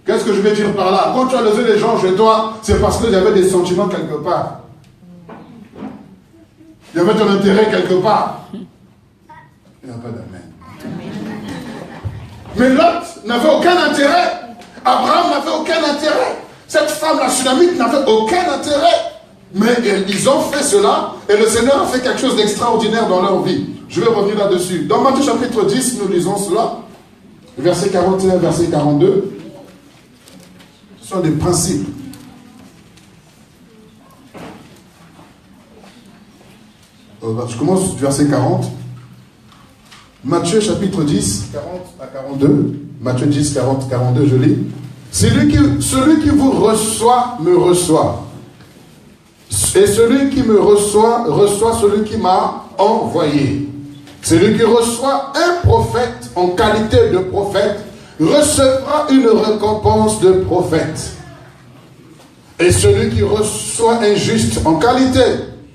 Qu'est-ce que je vais dire par là? Quand tu as levé les gens chez toi, c'est parce qu'il y avait des sentiments quelque part. Il y avait ton intérêt quelque part. Il n'y a pas d'amen. Mais Lot n'avait aucun intérêt. Abraham n'avait aucun intérêt. Cette femme, la Shunammite, n'avait aucun intérêt. Mais ils ont fait cela et le Seigneur a fait quelque chose d'extraordinaire dans leur vie. Je vais revenir là-dessus. Dans Matthieu chapitre 10, nous lisons cela. Verset 41, verset 42. Ce sont des principes. Je commence du verset 40. Matthieu chapitre 10, 40 à 42. Matthieu 10, 40, 42, je lis. Celui qui vous reçoit, me reçoit. Et celui qui me reçoit, reçoit celui qui m'a envoyé. Celui qui reçoit un prophète en qualité de prophète, recevra une récompense de prophète. Et celui qui reçoit un juste en qualité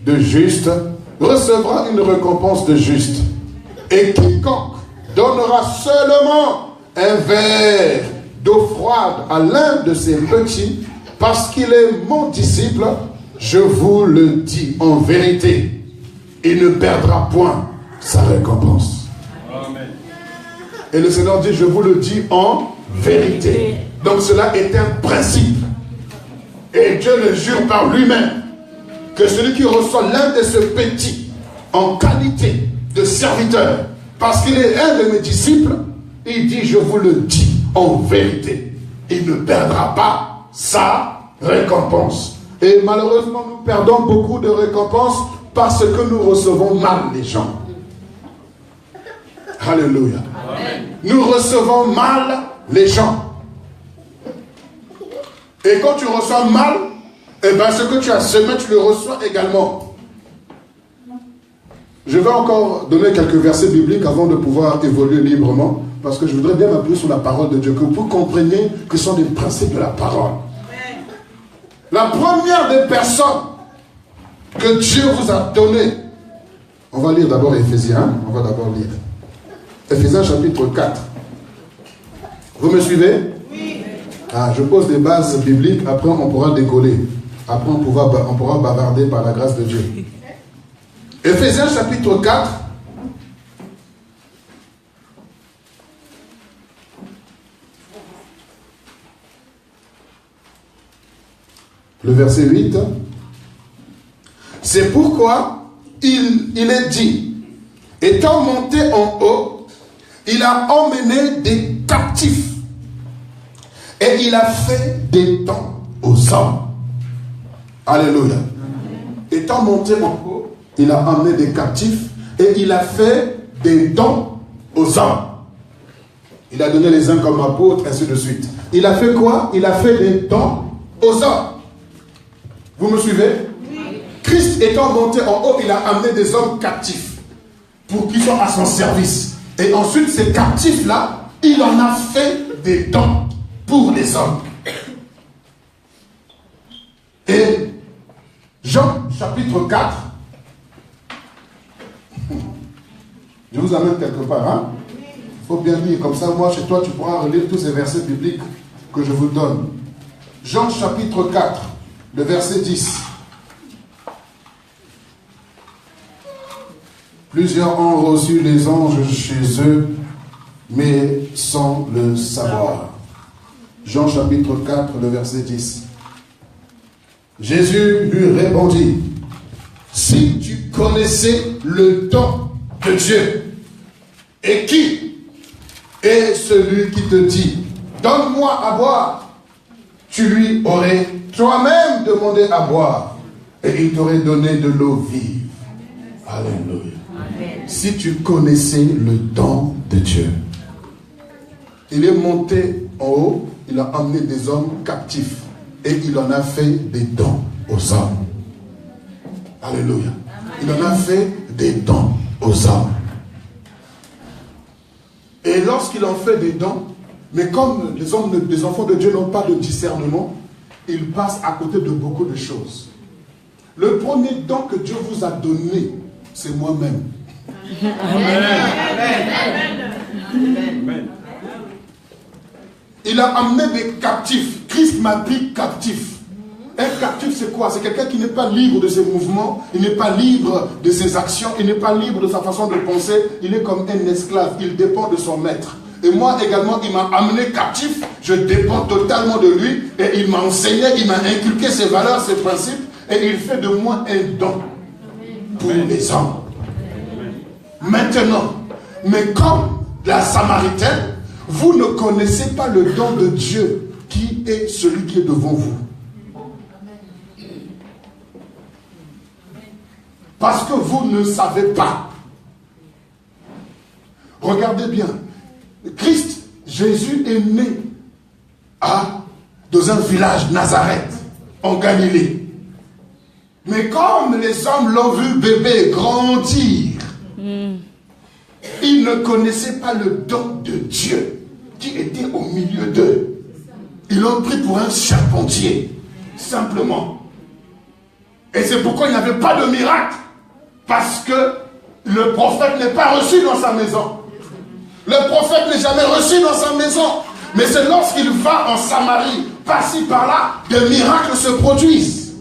de juste, recevra une récompense de juste. Et quiconque donnera seulement un verre d'eau froide à l'un de ses petits, parce qu'il est mon disciple, je vous le dis en vérité, il ne perdra point sa récompense. Amen. Et le Seigneur dit, je vous le dis en vérité. Donc cela est un principe. Et Dieu le jure par lui-même, que celui qui reçoit l'un de ses petits en qualité de serviteur, parce qu'il est un de mes disciples, il dit, je vous le dis en vérité, il ne perdra pas sa récompense. Et malheureusement, nous perdons beaucoup de récompenses parce que nous recevons mal les gens. Alléluia. Amen. Nous recevons mal les gens. Et quand tu reçois mal, eh bien ce que tu as semé, tu le reçois également. Je vais encore donner quelques versets bibliques avant de pouvoir évoluer librement, parce que je voudrais bien m'appuyer sur la parole de Dieu, que vous compreniez que ce sont des principes de la parole. La première des personnes que Dieu vous a données, on va lire d'abord Éphésiens, on va d'abord lire. Éphésiens chapitre 4. Vous me suivez? Oui. Je pose des bases bibliques, après on pourra décoller. Après on pourra bavarder par la grâce de Dieu. Éphésiens chapitre 4. Le verset 8. C'est pourquoi il est dit, étant monté en haut, il a emmené des captifs et il a fait des dons aux hommes. Alléluia. Étant monté en haut, il a emmené des captifs et il a fait des dons aux hommes. Il a donné les uns comme apôtres, ainsi de suite. Il a fait quoi? Il a fait des dons aux hommes. Vous me suivez? Oui. Christ étant monté en haut, il a amené des hommes captifs pour qu'ils soient à son service. Et ensuite, ces captifs-là, il en a fait des dons pour les hommes. Et Jean chapitre 4, je vous amène quelque part, hein? Il faut bien lire, comme ça, moi, chez toi, tu pourras relire tous ces versets bibliques que je vous donne. Jean chapitre 4, le verset 10. Plusieurs ont reçu les anges chez eux, mais sans le savoir. Jean chapitre 4, le verset 10. Jésus lui répondit, si tu connaissais le don de Dieu, et qui est celui qui te dit, donne-moi à boire, tu lui aurais toi-même demandé à boire, et il t'aurait donné de l'eau vive. Alléluia. Amen. Si tu connaissais le don de Dieu. Il est monté en haut, il a emmené des hommes captifs, et il en a fait des dons aux hommes. Alléluia. Il en a fait des dons aux hommes. Et lorsqu'il en fait des dons, mais comme les enfants de Dieu n'ont pas de discernement, ils passent à côté de beaucoup de choses. Le premier don que Dieu vous a donné, c'est moi-même. Amen. Amen. Il a amené des captifs. Christ m'a pris captif. Un captif, c'est quoi? C'est quelqu'un qui n'est pas libre de ses mouvements, il n'est pas libre de ses actions, il n'est pas libre de sa façon de penser, il est comme un esclave, il dépend de son maître. Et moi également, il m'a amené captif, je dépends totalement de lui, et il m'a enseigné, il m'a inculqué ses valeurs, ses principes, et il fait de moi un don pour les hommes. Maintenant, mais comme la Samaritaine, vous ne connaissez pas le don de Dieu qui est celui qui est devant vous. Parce que vous ne savez pas. Regardez bien. Christ, Jésus est né dans un village, Nazareth, en Galilée. Mais comme les hommes l'ont vu bébé grandir, ils ne connaissaient pas le don de Dieu qui était au milieu d'eux. Ils l'ont pris pour un charpentier, simplement. Et c'est pourquoi il n'y avait pas de miracle. Parce que le prophète n'est pas reçu dans sa maison. Le prophète n'est jamais reçu dans sa maison. Mais c'est lorsqu'il va en Samarie, par-ci, par-là, des miracles se produisent.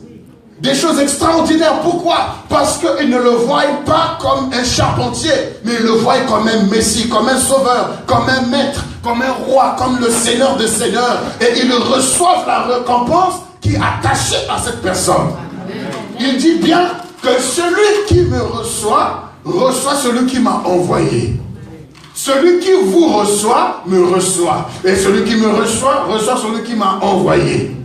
Des choses extraordinaires. Pourquoi? Parce qu'ils ne le voient pas comme un charpentier, mais ils le voient comme un Messie, comme un sauveur, comme un maître, comme un roi, comme le Seigneur des Seigneurs. Et ils reçoivent la récompense qui est attachée à cette personne. Il dit bien que celui qui me reçoit, reçoit celui qui m'a envoyé. Celui qui vous reçoit, me reçoit. Et celui qui me reçoit, reçoit celui qui m'a envoyé.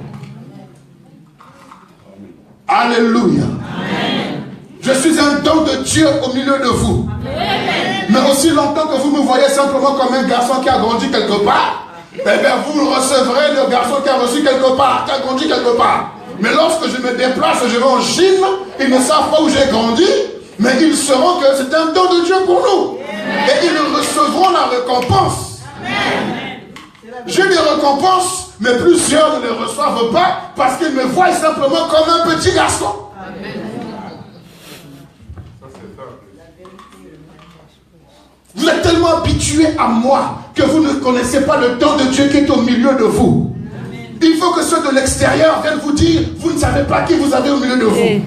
Alléluia. Amen. Je suis un don de Dieu au milieu de vous. Amen. Mais aussi longtemps que vous me voyez simplement comme un garçon qui a grandi quelque part, eh bien vous recevrez le garçon qui a reçu quelque part, qui a grandi quelque part. Mais lorsque je me déplace, je vais en Chine, ils ne savent pas où j'ai grandi, mais ils sauront que c'est un don de Dieu pour nous. Amen. Et ils recevront la récompense. Amen. J'ai des récompenses, mais plusieurs ne les reçoivent pas parce qu'ils me voient simplement comme un petit garçon. Amen. Vous êtes tellement habitués à moi que vous ne connaissez pas le don de Dieu qui est au milieu de vous. Il faut que ceux de l'extérieur viennent vous dire, vous ne savez pas qui vous avez au milieu de vous.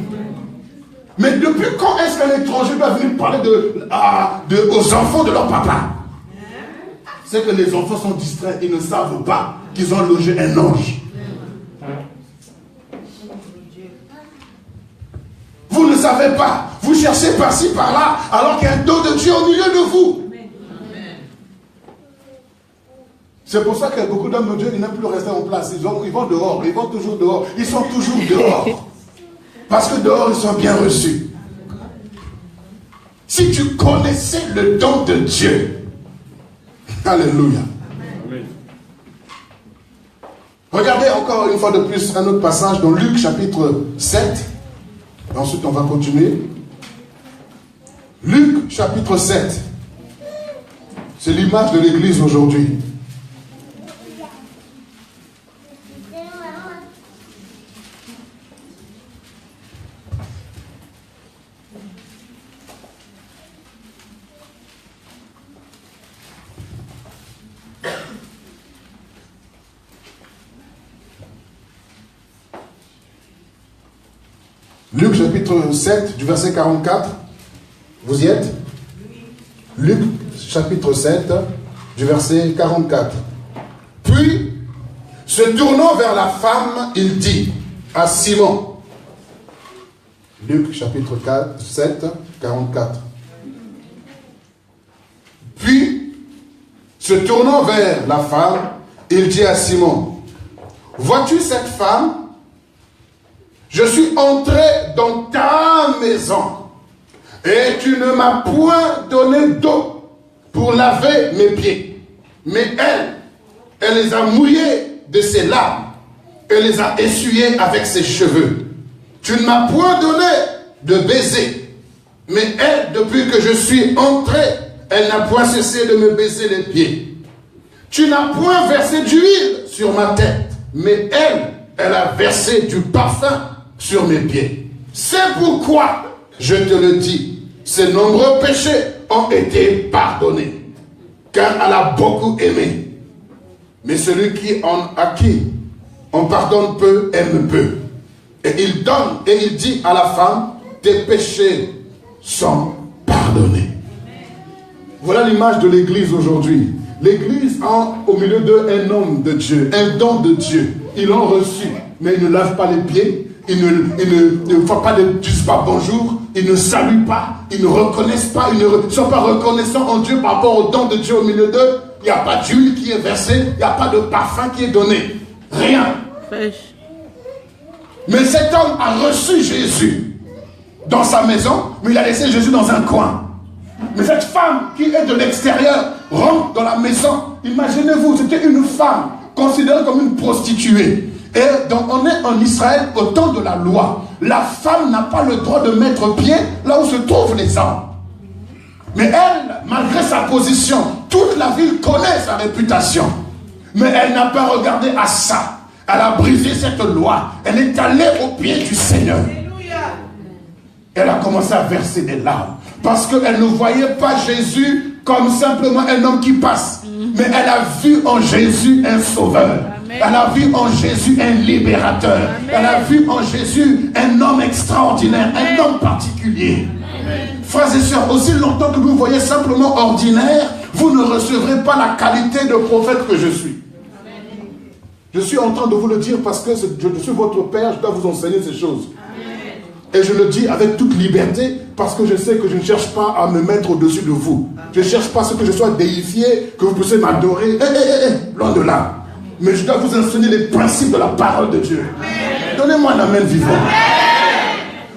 Mais depuis quand est-ce qu'un étranger doit venir parler aux enfants de leur papa? C'est que les enfants sont distraits, ils ne savent pas qu'ils ont logé un ange. Vous ne savez pas, vous cherchez par-ci, par-là, alors qu'il y a un don de Dieu au milieu de vous. C'est pour ça que beaucoup d'hommes de Dieu, ils n'aiment plus rester en place. Ils vont dehors, ils vont toujours dehors. Ils sont toujours dehors. Parce que dehors, ils sont bien reçus. Si tu connaissais le don de Dieu, alléluia. Amen. Regardez encore une fois de plus un autre passage dans Luc chapitre 7. Et ensuite, on va continuer. Luc chapitre 7. C'est l'image de l'église aujourd'hui. Luc chapitre 7 du verset 44. Vous y êtes? Luc chapitre 7 du verset 44. Puis, se tournant vers la femme, il dit à Simon. Luc chapitre 7, 44. Puis, se tournant vers la femme, il dit à Simon, vois-tu cette femme? Je suis entré dans ta maison et tu ne m'as point donné d'eau pour laver mes pieds. Mais elle les a mouillés de ses larmes et les a essuyés avec ses cheveux. Tu ne m'as point donné de baiser. Mais elle, depuis que je suis entré, elle n'a point cessé de me baiser les pieds. Tu n'as point versé d'huile sur ma tête. Mais elle a versé du parfum sur mes pieds. C'est pourquoi, je te le dis, ses nombreux péchés ont été pardonnés, car elle a beaucoup aimé. Mais celui à qui on pardonne peu, aime peu. Et il donne, et il dit à la femme, tes péchés sont pardonnés. Voilà l'image de l'église aujourd'hui. L'église a au milieu d'eux un homme de Dieu, un don de Dieu. Ils l'ont reçu, mais ils ne lavent pas les pieds, ils ne font pas disent pas bonjour, ils ne saluent pas, ils ne reconnaissent pas, ils ne sont pas reconnaissants en Dieu par rapport au don de Dieu au milieu d'eux. Il n'y a pas d'huile qui est versée, il n'y a pas de parfum qui est donné. Rien. Mais cet homme a reçu Jésus dans sa maison, mais il a laissé Jésus dans un coin. Mais cette femme qui est de l'extérieur rentre dans la maison. Imaginez-vous, c'était une femme considérée comme une prostituée. Et donc on est en Israël au temps de la loi. La femme n'a pas le droit de mettre pied là où se trouvent les hommes. Mais elle, malgré sa position, toute la ville connaît sa réputation. Mais elle n'a pas regardé à ça. Elle a brisé cette loi. Elle est allée au pied du Seigneur. Elle a commencé à verser des larmes. Parce qu'elle ne voyait pas Jésus comme simplement un homme qui passe. Mais elle a vu en Jésus un sauveur. Amen. Elle a vu en Jésus un libérateur. Amen. Elle a vu en Jésus un homme extraordinaire, Amen. Un homme particulier. Amen. Frères et sœurs, aussi longtemps que vous me voyez simplement ordinaire, vous ne recevrez pas la qualité de prophète que je suis. Amen. Je suis en train de vous le dire parce que je suis votre père, je dois vous enseigner ces choses. Et je le dis avec toute liberté parce que je sais que je ne cherche pas à me mettre au-dessus de vous. Je ne cherche pas à ce que je sois déifié, que vous puissiez m'adorer. Loin de là. Mais je dois vous enseigner les principes de la parole de Dieu. Donnez-moi un amen vivant.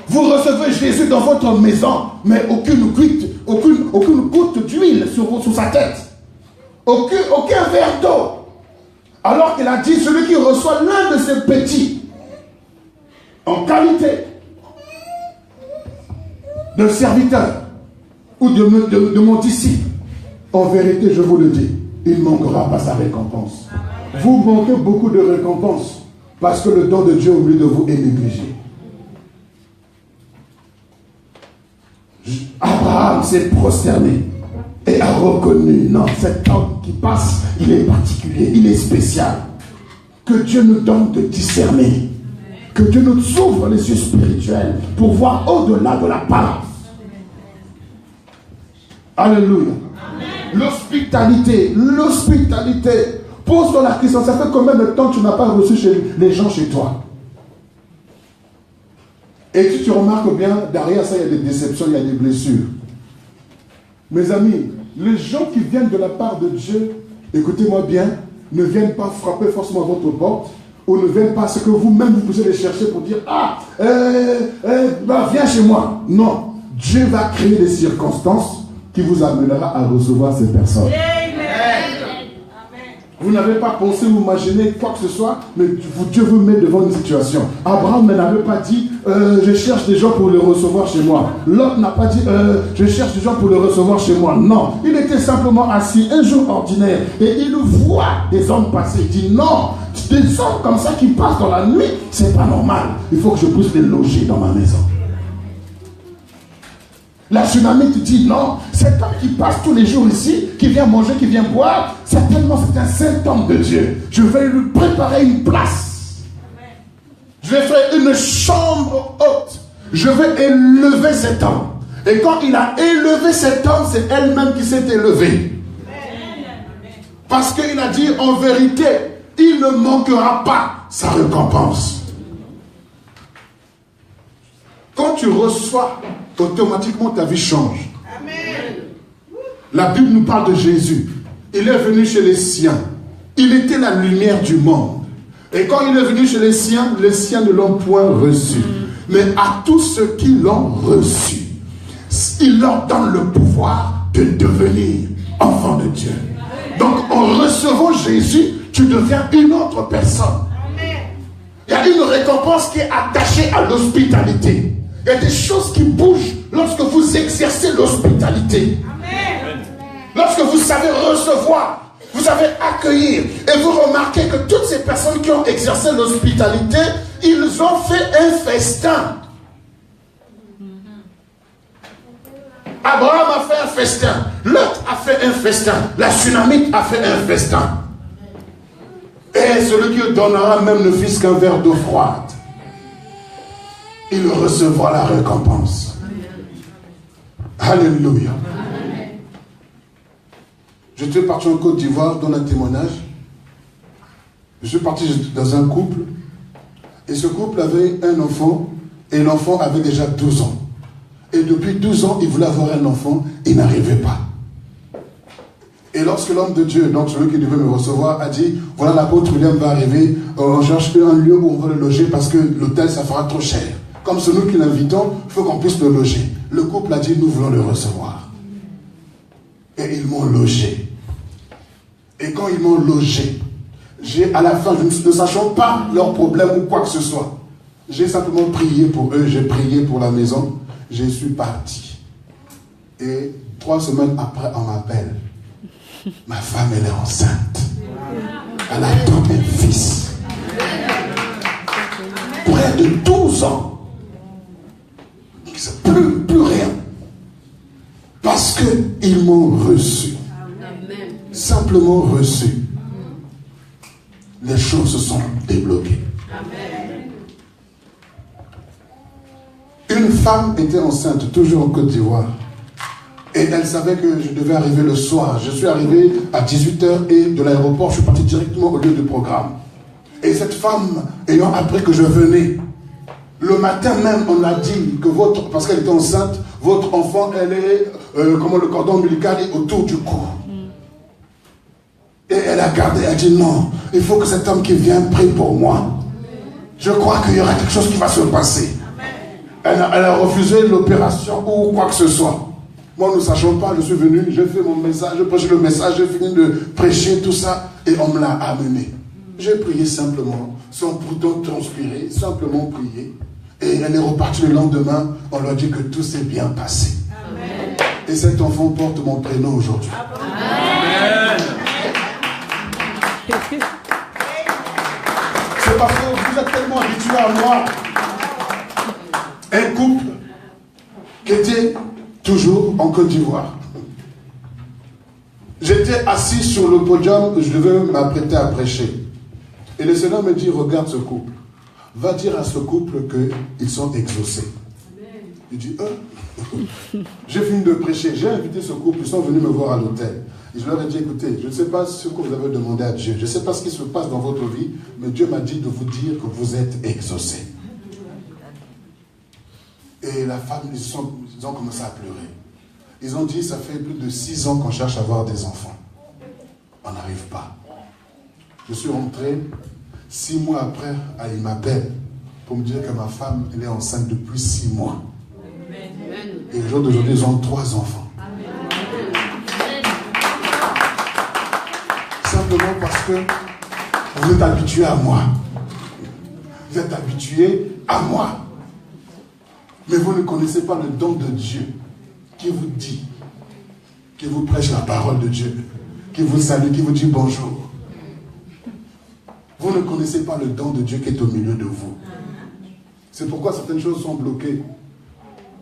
Vous recevez Jésus dans votre maison, mais aucune goutte d'huile sur sa tête. Aucun verre d'eau. Alors qu'il a dit, celui qui reçoit l'un de ces petits, en qualité de serviteur ou de mon disciple, en vérité, je vous le dis, il ne manquera pas sa récompense. Amen. Vous manquez beaucoup de récompense parce que le don de Dieu au milieu de vous est négligé. Abraham s'est prosterné et a reconnu, non, cet homme qui passe, il est particulier, il est spécial. Que Dieu nous donne de discerner. Que Dieu nous ouvre les yeux spirituels pour voir au-delà de l'apparence. Alléluia. L'hospitalité. Pose-toi la question, ça fait combien de temps tu n'as pas reçu les gens chez toi? Et tu remarques bien, derrière ça, il y a des déceptions, il y a des blessures. Mes amis, les gens qui viennent de la part de Dieu, écoutez-moi bien, ne viennent pas frapper forcément à votre porte, ou ne viennent pas ce que vous-même vous pouvez les chercher pour dire viens chez moi. Non, Dieu va créer des circonstances qui vous amènera à recevoir ces personnes. Amen. Vous n'avez pas pensé ou imaginé quoi que ce soit, mais Dieu vous met devant une situation. Abraham n'avait pas dit je cherche des gens pour les recevoir chez moi. Lot n'a pas dit je cherche des gens pour les recevoir chez moi. Non, il était simplement assis un jour ordinaire et il voit des hommes passer. Il dit non, des hommes comme ça qui passent dans la nuit, c'est pas normal. Il faut que je puisse les loger dans ma maison. La Tsunamite dit non, cet homme qui passe tous les jours ici, qui vient manger, qui vient boire, certainement c'est un saint homme de Dieu. Je vais lui préparer une place. Je vais faire une chambre haute. Je vais élever cet homme. Et quand il a élevé cet homme, c'est elle-même qui s'est élevée. Parce qu'il a dit en vérité, il ne manquera pas sa récompense. Quand tu reçois, automatiquement ta vie change. Amen. La Bible nous parle de Jésus. Il est venu chez les siens. Il était la lumière du monde. Et quand il est venu chez les siens ne l'ont point reçu. Mais à tous ceux qui l'ont reçu, il leur donne le pouvoir de devenir enfants de Dieu. Donc en recevant Jésus, tu deviens une autre personne. Il y a une récompense qui est attachée à l'hospitalité. Il y a des choses qui bougent lorsque vous exercez l'hospitalité. Lorsque vous savez recevoir, vous savez accueillir. Et vous remarquez que toutes ces personnes qui ont exercé l'hospitalité, ils ont fait un festin. Abraham a fait un festin. Lot a fait un festin. La Tsunamite a fait un festin. Et celui qui donnera même ne fût qu'un verre d'eau froide. il recevra la récompense. Alléluia. J'étais parti en Côte d'Ivoire dans un témoignage. Je suis parti dans un couple. Et ce couple avait un enfant. Et l'enfant avait déjà 12 ans. Et depuis 12 ans, il voulait avoir un enfant. Il n'arrivait pas. Et lorsque l'homme de Dieu, donc celui qui devait me recevoir, a dit, voilà, l'apôtre William va arriver, on cherche un lieu où on va le loger parce que l'hôtel, ça fera trop cher. Comme c'est nous qui l'invitons, il faut qu'on puisse le loger. Le couple a dit, nous voulons le recevoir. Et ils m'ont logé. Et quand ils m'ont logé, à la fin, ne sachant pas leurs problèmes ou quoi que ce soit, j'ai simplement prié pour eux, j'ai prié pour la maison, je suis parti. Et 3 semaines après, on m'appelle. Ma femme, elle est enceinte. Elle a adopté un fils. Près de 12 ans. Plus rien. Parce qu'ils m'ont reçu. Simplement reçu. Les choses se sont débloquées. Une femme était enceinte, toujours en Côte d'Ivoire. Et elle savait que je devais arriver le soir. Je suis arrivé à 18h et de l'aéroport, je suis parti directement au lieu du programme. Et cette femme, ayant appris que je venais, le matin même, on a dit que parce qu'elle était enceinte, votre enfant, elle est, comment le cordon ombilical est autour du cou. Et elle a gardé, elle a dit non, il faut que cet homme qui vient prie pour moi. Je crois qu'il y aura quelque chose qui va se passer. Elle a refusé l'opération ou quoi que ce soit. Moi, nous ne sachons pas, je suis venu, j'ai fait mon message, j'ai prêché le message, j'ai fini de prêcher tout ça, et on me l'a amené. J'ai prié simplement, sans pourtant transpirer, simplement prier. Et elle est repartie le lendemain, on leur dit que tout s'est bien passé. Amen. Et cet enfant porte mon prénom aujourd'hui. Amen. C'est parce que vous êtes tellement habitués à moi. Un couple qui était toujours en Côte d'Ivoire. J'étais assis sur le podium, je devais m'apprêter à prêcher. Et le Seigneur me dit, regarde ce couple. Va dire à ce couple qu'ils sont exaucés. Il dit, j'ai fini de prêcher, j'ai invité ce couple, ils sont venus me voir à l'hôtel. Et je leur ai dit, écoutez, je ne sais pas ce que vous avez demandé à Dieu, je ne sais pas ce qui se passe dans votre vie, mais Dieu m'a dit de vous dire que vous êtes exaucés. Et la femme, ils ont commencé à pleurer. Ils ont dit, ça fait plus de 6 ans qu'on cherche à avoir des enfants. On n'arrive pas. Je suis rentré, 6 mois après, il m'appelle pour me dire que ma femme, elle est enceinte depuis 6 mois. Et le jour d'aujourd'hui, ils ont 3 enfants. Simplement parce que vous êtes habitués à moi. Vous êtes habitués à moi. Mais vous ne connaissez pas le don de Dieu qui vous dit, qui vous prêche la parole de Dieu, qui vous salue, qui vous dit bonjour. Vous ne connaissez pas le don de Dieu qui est au milieu de vous. C'est pourquoi certaines choses sont bloquées.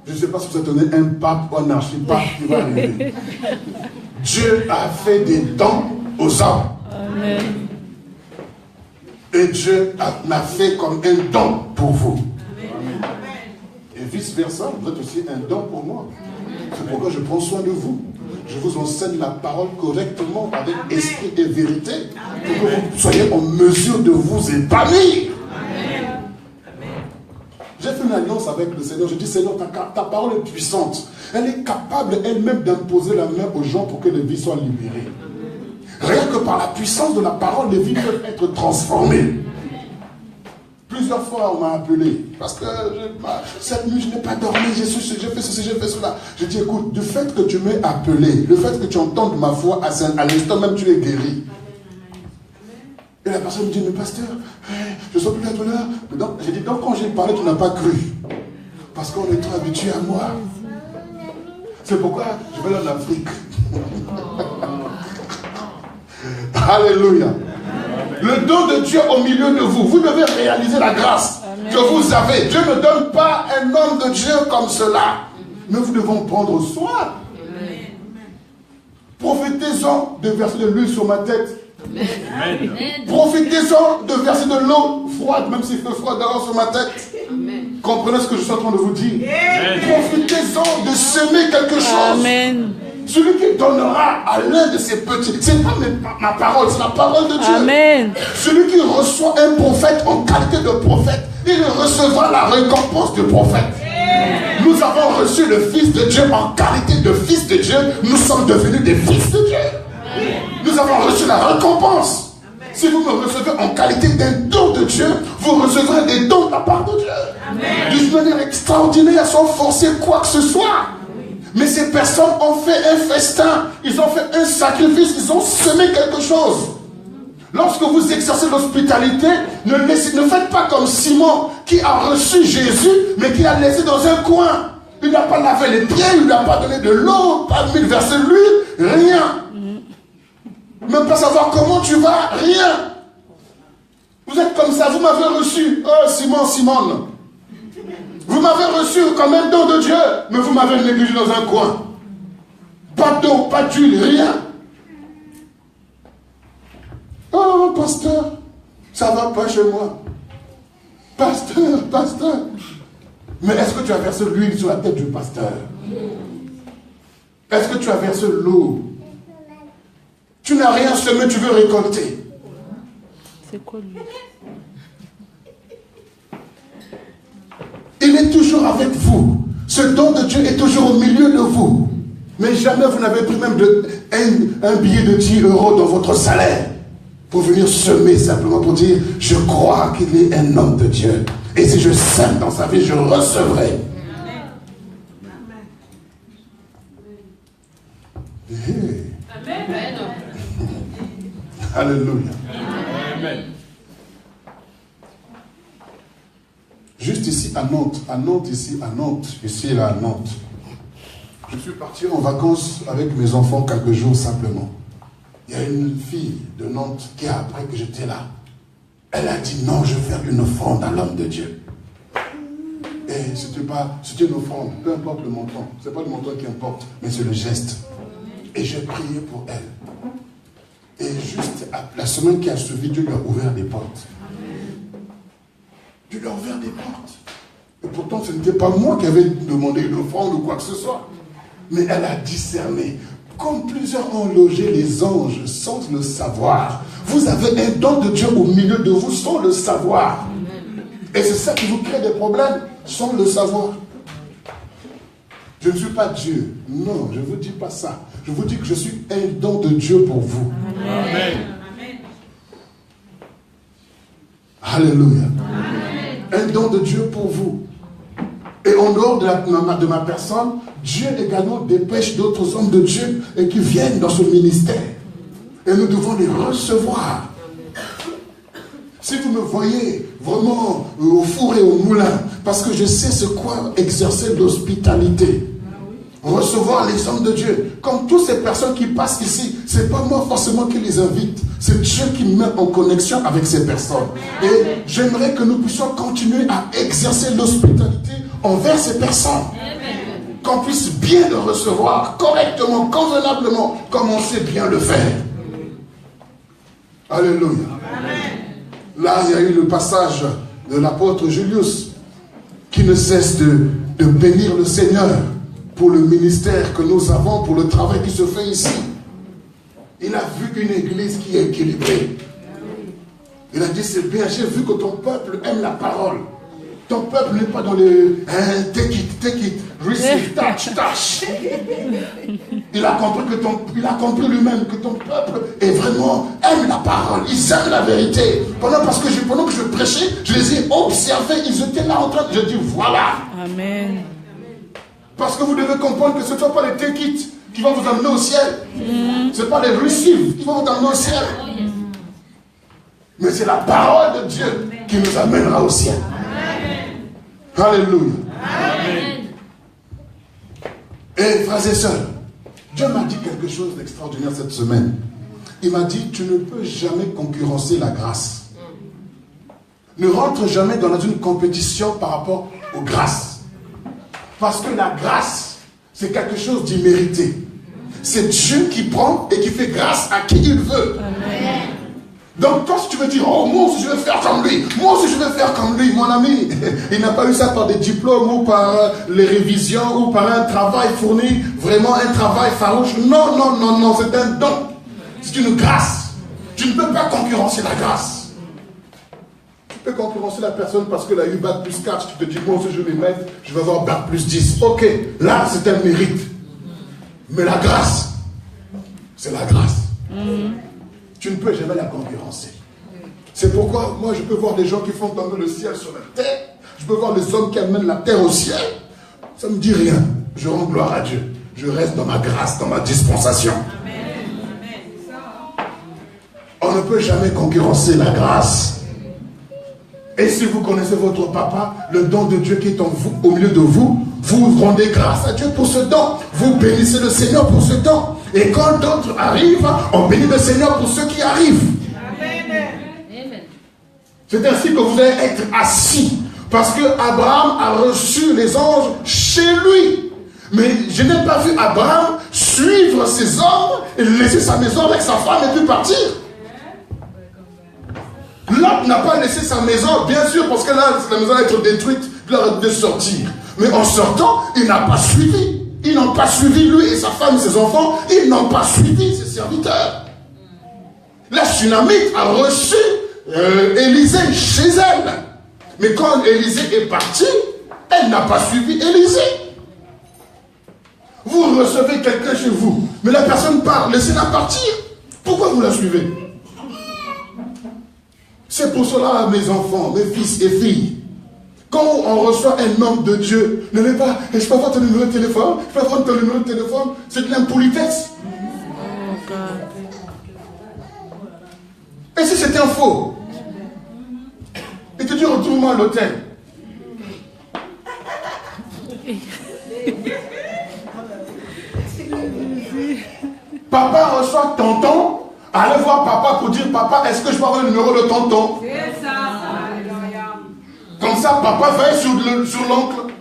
Je ne sais pas si vous attendez un pape ou un archipape qui va arriver. Dieu a fait des dons aux hommes. Amen. Et Dieu m'a fait comme un don pour vous. Et vice-versa, vous êtes aussi un don pour moi. C'est pourquoi je prends soin de vous. Je vous enseigne la parole correctement, avec esprit et vérité, pour que vous soyez en mesure de vous épanouir. J'ai fait une alliance avec le Seigneur. Je dis, Seigneur, ta parole est puissante. Elle est capable elle-même d'imposer la main aux gens pour que les vies soient libérées. Rien que par la puissance de la parole, les vies peuvent être transformées. Plusieurs fois, on m'a appelé. Parce que cette nuit, je n'ai pas dormi. J'ai fait ceci, j'ai fait cela. Je dis, écoute, du fait que tu m'aies appelé, le fait que tu entendes ma voix, à l'instant même, tu es guéri. Et la personne me dit, mais pasteur, je sens plus la douleur. J'ai dit, donc quand j'ai parlé, tu n'as pas cru. Parce qu'on est trop habitué à moi. C'est pourquoi je vais aller en Afrique. Alléluia. Le don de Dieu au milieu de vous, vous devez réaliser la grâce que vous avez. Dieu ne donne pas un homme de Dieu comme cela. Mais vous devez en prendre soin. Profitez-en de verser de l'huile sur ma tête. Profitez-en de verser de l'eau froide, même s'il fait froid dehors sur ma tête. Comprenez ce que je suis en train de vous dire? Profitez-en de semer quelque chose. Amen. Celui qui donnera à l'un de ses petits, c'est pas ma parole, c'est la parole de Dieu. Amen. Celui qui reçoit un prophète en qualité de prophète, il recevra la récompense du prophète. Nous avons reçu le Fils de Dieu en qualité de Fils de Dieu. Nous sommes devenus des Fils de Dieu. Nous avons reçu la récompense. Si vous me recevez en qualité d'un don de Dieu, vous recevrez des dons de la part de Dieu. D'une manière extraordinaire, sans forcer quoi que ce soit. Mais ces personnes ont fait un festin, ils ont fait un sacrifice, ils ont semé quelque chose. Lorsque vous exercez l'hospitalité, ne faites pas comme Simon qui a reçu Jésus, mais qui l'a laissé dans un coin. Il n'a pas lavé les pieds, il n'a pas donné de l'eau, pas mis versé l'huile, rien. Même pas savoir comment tu vas, rien. Vous êtes comme ça, vous m'avez reçu. Oh Simone. Vous m'avez reçu comme un don de Dieu, mais vous m'avez négligé dans un coin. Pas d'eau, pas d'huile, rien. Oh pasteur, ça va pas chez moi. Pasteur. Mais est-ce que tu as versé l'huile sur la tête du pasteur? Est-ce que tu as versé l'eau? Tu n'as rien semé, tu veux récolter. C'est quoi lui? Il est toujours avec vous. Ce don de Dieu est toujours au milieu de vous. Mais jamais vous n'avez pris même un billet de 10 € dans votre salaire pour venir semer simplement pour dire je crois qu'il est un homme de Dieu. Et si je sème dans sa vie, je recevrai. Hey. Amen. Alléluia. Amen. Juste ici à Nantes, ici à Nantes. Je suis parti en vacances avec mes enfants quelques jours simplement. Il y a une fille de Nantes qui a appris que j'étais là. Elle a dit non, je vais faire une offrande à l'homme de Dieu. Et c'était une offrande, peu importe le montant. Ce n'est pas le montant qui importe, mais c'est le geste. Et j'ai prié pour elle. Et juste la semaine qui a suivi, Dieu lui a ouvert des portes. Dieu lui a ouvert des portes. Et pourtant, ce n'était pas moi qui avais demandé une offrande ou quoi que ce soit. Mais elle a discerné. Comme plusieurs ont logé les anges sans le savoir. Vous avez un don de Dieu au milieu de vous sans le savoir. Et c'est ça qui vous crée des problèmes sans le savoir. Je ne suis pas Dieu. Non, je ne vous dis pas ça. Je vous dis que je suis un don de Dieu pour vous. Amen. Alléluia. Un don de Dieu pour vous. Et en dehors de ma personne, Dieu également dépêche d'autres hommes de Dieu et qui viennent dans ce ministère. Et nous devons les recevoir. Si vous me voyez vraiment au four et au moulin, parce que je sais ce quoi exercer l'hospitalité. Recevoir les hommes de Dieu. Comme toutes ces personnes qui passent ici, ce n'est pas moi forcément qui les invite. C'est Dieu qui me met en connexion avec ces personnes. Et j'aimerais que nous puissions continuer à exercer l'hospitalité envers ces personnes. Qu'on puisse bien le recevoir correctement, convenablement, comme on sait bien le faire. Alléluia. Là, il y a eu le passage de l'apôtre Julius qui ne cesse de bénir le Seigneur pour le ministère que nous avons, pour le travail qui se fait ici. Il a vu une église qui est équilibrée. Il a dit, c'est bien, j'ai vu que ton peuple aime la parole. Ton peuple n'est pas dans les take it, receive, touch. Il a compris lui-même que ton peuple est vraiment aime la parole. Ils aiment la vérité. Pendant que je prêchais, je les ai observés. Ils étaient là en train de... Je dis, voilà. Amen. Parce que vous devez comprendre que ce ne sont pas les take it qui vont vous amener au ciel. Ce n'est pas les receive qui vont vous amener au ciel. Mais c'est la parole de Dieu qui nous amènera au ciel. Alléluia. Amen. Et frères et sœurs, Dieu m'a dit quelque chose d'extraordinaire cette semaine. Il m'a dit, tu ne peux jamais concurrencer la grâce. Ne rentre jamais dans une compétition par rapport aux grâces. Parce que la grâce, c'est quelque chose d'immérité. C'est Dieu qui prend et qui fait grâce à qui il veut. Amen. Donc toi si tu veux dire, oh moi aussi je veux faire comme lui, moi aussi je veux faire comme lui, mon ami, il n'a pas eu ça par des diplômes ou par les révisions ou par un travail fourni, vraiment un travail farouche. Non, non, non, non, c'est un don. C'est une grâce. Tu ne peux pas concurrencer la grâce. Tu peux concurrencer la personne parce qu'elle a eu bac plus 4, tu te dis, moi aussi je vais mettre, je vais avoir bac plus 10. Ok, là c'est un mérite. Mais la grâce, c'est la grâce. Tu ne peux jamais la concurrencer. C'est pourquoi moi je peux voir des gens qui font tomber le ciel sur la terre. Je peux voir les hommes qui amènent la terre au ciel. Ça ne me dit rien. Je rends gloire à Dieu. Je reste dans ma grâce, dans ma dispensation. On ne peut jamais concurrencer la grâce. Et si vous connaissez votre papa, le don de Dieu qui est en vous, au milieu de vous, vous rendez grâce à Dieu pour ce don. Vous bénissez le Seigneur pour ce don. Et quand d'autres arrivent, on bénit le Seigneur pour ceux qui arrivent. Amen. C'est ainsi que vous allez être assis. Parce que Abraham a reçu les anges chez lui. Mais je n'ai pas vu Abraham suivre ses hommes et laisser sa maison avec sa femme et puis partir. Lot n'a pas laissé sa maison, bien sûr, parce que là, la maison va être détruite, il a de sortir. Mais en sortant, il n'a pas suivi. Ils n'ont pas suivi lui et sa femme et ses enfants. Ils n'ont pas suivi ses serviteurs. La Sunamite a reçu Élisée chez elle. Mais quand Élisée est parti, elle n'a pas suivi Élisée. Vous recevez quelqu'un chez vous, mais la personne part, laissez-la partir. Pourquoi vous la suivez? C'est pour cela, mes enfants, mes fils et filles, quand on reçoit un homme de Dieu, ne l'est pas, je peux avoir ton numéro de téléphone, je peux avoir ton numéro de téléphone, c'est de l'impolitesse. Et si c'était un faux? Et tu dis, retourne-moi à l'hôtel. Papa reçoit tonton, allez voir papa pour dire, papa, est-ce que je peux avoir le numéro de tonton? C'est ça. Comme ça, papa veille sur l'oncle.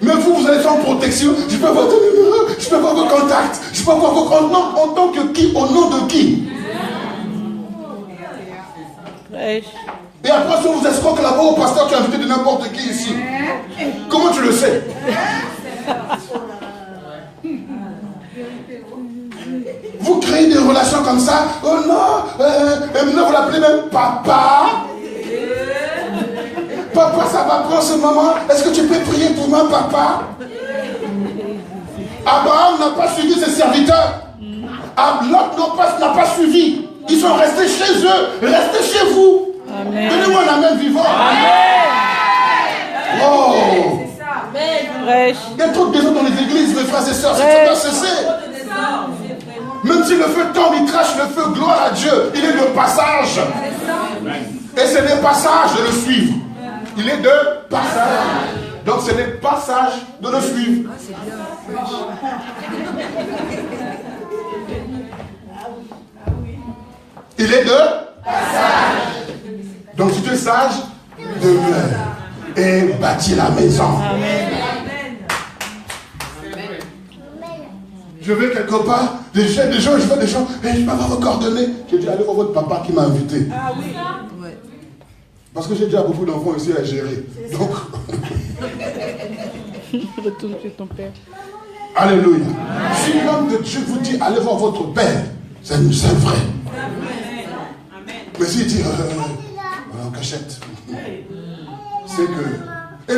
Mais vous allez faire en protection. Je peux avoir ton numéro, je peux avoir vos contacts, je peux avoir vos contacts. En tant que qui? Au nom de qui? Et après, si on vous escroque là-bas au pasteur, tu as invité de n'importe qui ici. Comment tu le sais? Vous créez des relations comme ça. Oh non, maintenant vous l'appelez même papa. Papa, ça va prendre ce moment. Est-ce que tu peux prier pour moi, papa? Abraham n'a pas suivi ses serviteurs. Lot n'a pas suivi. Ils sont restés chez eux. Restez chez vous. Donnez-moi un amen vivant. Amen. Oh. Il y a trop de besoins dans les églises, mes frères et sœurs. C'est tout à cesser. Même si le feu tombe, il crache le feu, gloire à Dieu. Il est de passage. Et c'est des passages de le suivre. Il est de passage. Donc c'est des passages de le suivre. Il est de passage. Donc si tu es sage, demeure et bâtis la maison. Amen. Je vais quelque part, des gens, je vois des gens, je vais avoir vos coordonnées. J'ai dit, allez voir votre papa qui m'a invité. Ah oui. Parce que j'ai déjà beaucoup d'enfants ici à gérer. Donc. Retourne chez ton père. Alléluia. Si l'homme de Dieu vous dit, allez voir votre père, c'est vrai. Mais s'il dit, en cachette, c'est que. Et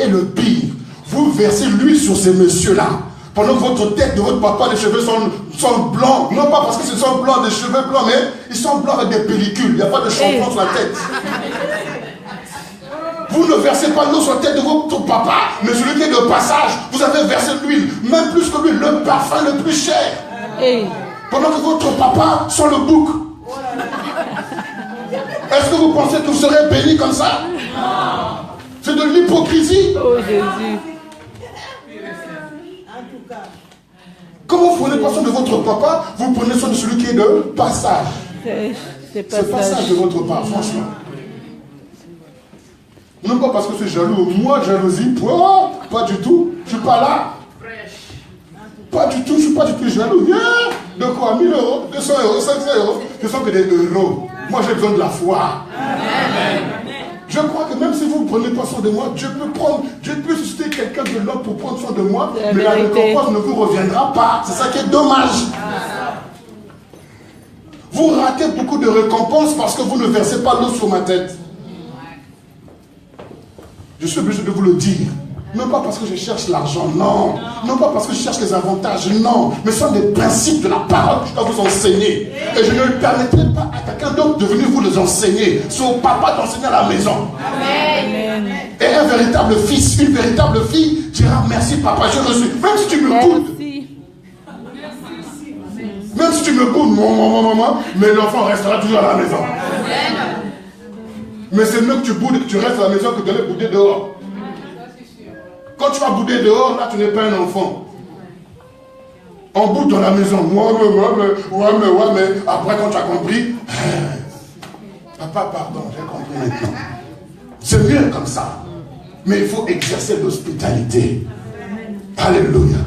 le pire, vous versez l'huile sur ces messieurs-là. Pendant que votre tête de votre papa, les cheveux sont blancs. Non pas parce que ce sont blancs, des cheveux blancs, mais ils sont blancs avec des pellicules. Il n'y a pas de shampoing sur la tête. Vous ne versez pas l'eau sur la tête de votre papa, mais celui qui est de passage, vous avez versé l'huile. Même plus que l'huile, le parfum le plus cher. Pendant que votre papa sent le bouc. Est-ce que vous pensez que vous serez béni comme ça? C'est de l'hypocrisie. Oh Jésus. Quand vous prenez pas soin de votre papa, vous prenez soin de celui qui est de passage. C'est passage de votre part, franchement. Non pas parce que je suis jaloux. Moi, jalousie, pas du tout. Je ne suis pas là. Pas du tout, je ne suis pas du tout jaloux. Yeah. De quoi? 1000 euros, 200 euros, 500 euros. Ce sont que des euros. Moi, j'ai besoin de la foi. Amen. Je crois que même si vous ne prenez pas soin de moi, Dieu peut susciter quelqu'un de l'autre pour prendre soin de moi, mais la récompense ne vous reviendra pas. C'est ça qui est dommage. Vous ratez beaucoup de récompenses parce que vous ne versez pas l'eau sur ma tête. Je suis obligé de vous le dire. Non pas parce que je cherche l'argent, non. Non pas parce que je cherche les avantages, non. Mais ce sont des principes de la parole que je dois vous enseigner. Et je ne le permettrai pas à quelqu'un d'autre de venir vous les enseigner. C'est au papa d'enseigner à la maison. Amen. Et un véritable fils, une véritable fille dira merci papa, j'ai reçu. Même si tu me boudes. Même si tu me boudes, maman, mais l'enfant restera toujours à la maison. Amen. Mais c'est mieux que tu boudes et que tu restes à la maison que de le bouder dehors. Quand tu vas bouder dehors, là tu n'es pas un enfant. On boude dans la maison. Ouais, mais après quand tu as compris, papa, pardon, j'ai compris maintenant. C'est mieux comme ça. Mais il faut exercer l'hospitalité. Alléluia.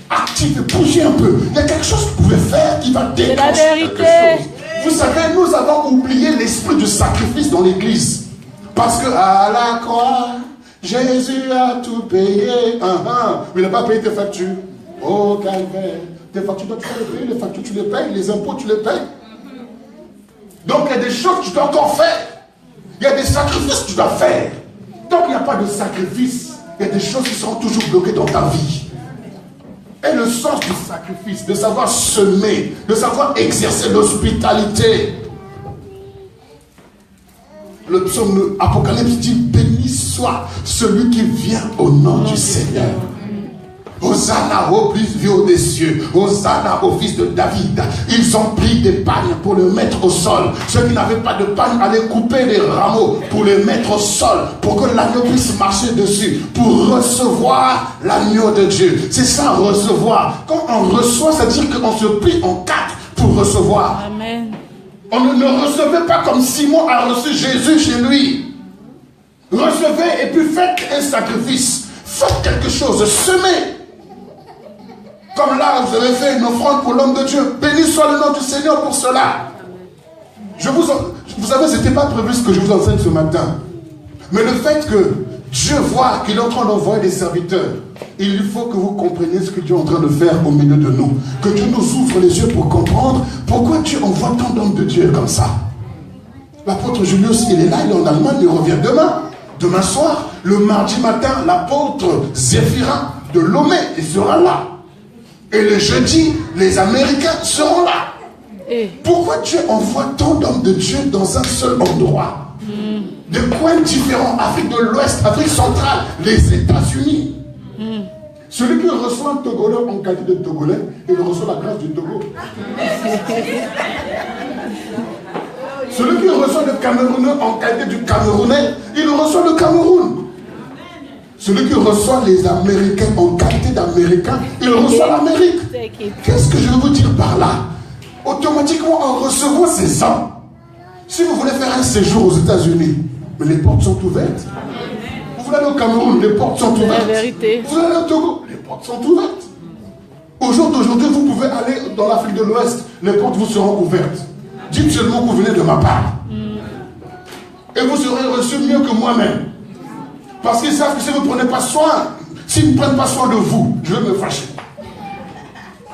Active, bougez un peu. Il y a quelque chose que vous pouvez faire qui va déclencher quelque chose. Vous savez, nous avons oublié l'esprit du sacrifice dans l'église. Parce que à la croix, Jésus a tout payé. Mais il n'a pas payé tes factures. Oh, calvaire. Tes factures, tu dois les payer. Les factures, tu les payes. Les impôts, tu les payes. Donc, il y a des choses que tu dois encore faire. Il y a des sacrifices que tu dois faire. Tant qu'il n'y a pas de sacrifice, il y a des choses qui seront toujours bloquées dans ta vie. Et le sens du sacrifice, de savoir semer, de savoir exercer l'hospitalité. Le psaume Apocalypse dit: béni soit celui qui vient au nom du Seigneur. Hosanna au plus vieux des cieux, Hosanna au fils de David. Ils ont pris des pagnes pour le mettre au sol. Ceux qui n'avaient pas de pagnes allaient couper les rameaux pour les mettre au sol, pour que l'agneau puisse marcher dessus, pour recevoir l'agneau de Dieu. C'est ça, recevoir. Quand on reçoit, c'est-à-dire qu'on se plie en quatre pour recevoir. Amen. On ne recevait pas comme Simon a reçu Jésus chez lui. Recevez et puis faites un sacrifice. Faites quelque chose, semez. Comme là, vous avez fait une offrande pour l'homme de Dieu. Béni soit le nom du Seigneur pour cela. Vous savez, ce n'était pas prévu ce que je vous enseigne ce matin. Mais le fait que Dieu voit qu'il est en train d'envoyer des serviteurs, il faut que vous compreniez ce que Dieu est en train de faire au milieu de nous. Que Dieu nous ouvre les yeux pour comprendre pourquoi Dieu envoie tant d'hommes de Dieu comme ça. L'apôtre Julius, il est là, il est en Allemagne, il revient demain. Demain soir, le mardi matin, l'apôtre Zéphirin de Lomé, il sera là. Et le jeudi, les Américains seront là. Pourquoi Dieu envoie tant d'hommes de Dieu dans un seul endroit? De coins différents, Afrique de l'Ouest, Afrique centrale, les États-Unis. Celui qui reçoit un Togolais en qualité de Togolais, il reçoit la grâce du Togo. Celui qui reçoit le Camerounais en qualité du Camerounais, il reçoit le Cameroun. Celui qui reçoit les Américains en qualité d'Américains, il reçoit l'Amérique. Qu'est-ce que je veux vous dire par là? Automatiquement, en recevant ces hommes, si vous voulez faire un séjour aux États-Unis, mais les portes sont ouvertes. Vous voulez aller au Cameroun, les portes sont ouvertes. Vous voulez aller au Togo, les portes sont ouvertes. Au jour d'aujourd'hui, vous pouvez aller dans l'Afrique de l'Ouest, les portes vous seront ouvertes. Dites seulement que vous venez de ma part. Et vous serez reçus mieux que moi-même. Parce qu'ils savent que si vous ne prenez pas soin, s'ils ne prennent pas soin de vous, je vais me fâcher.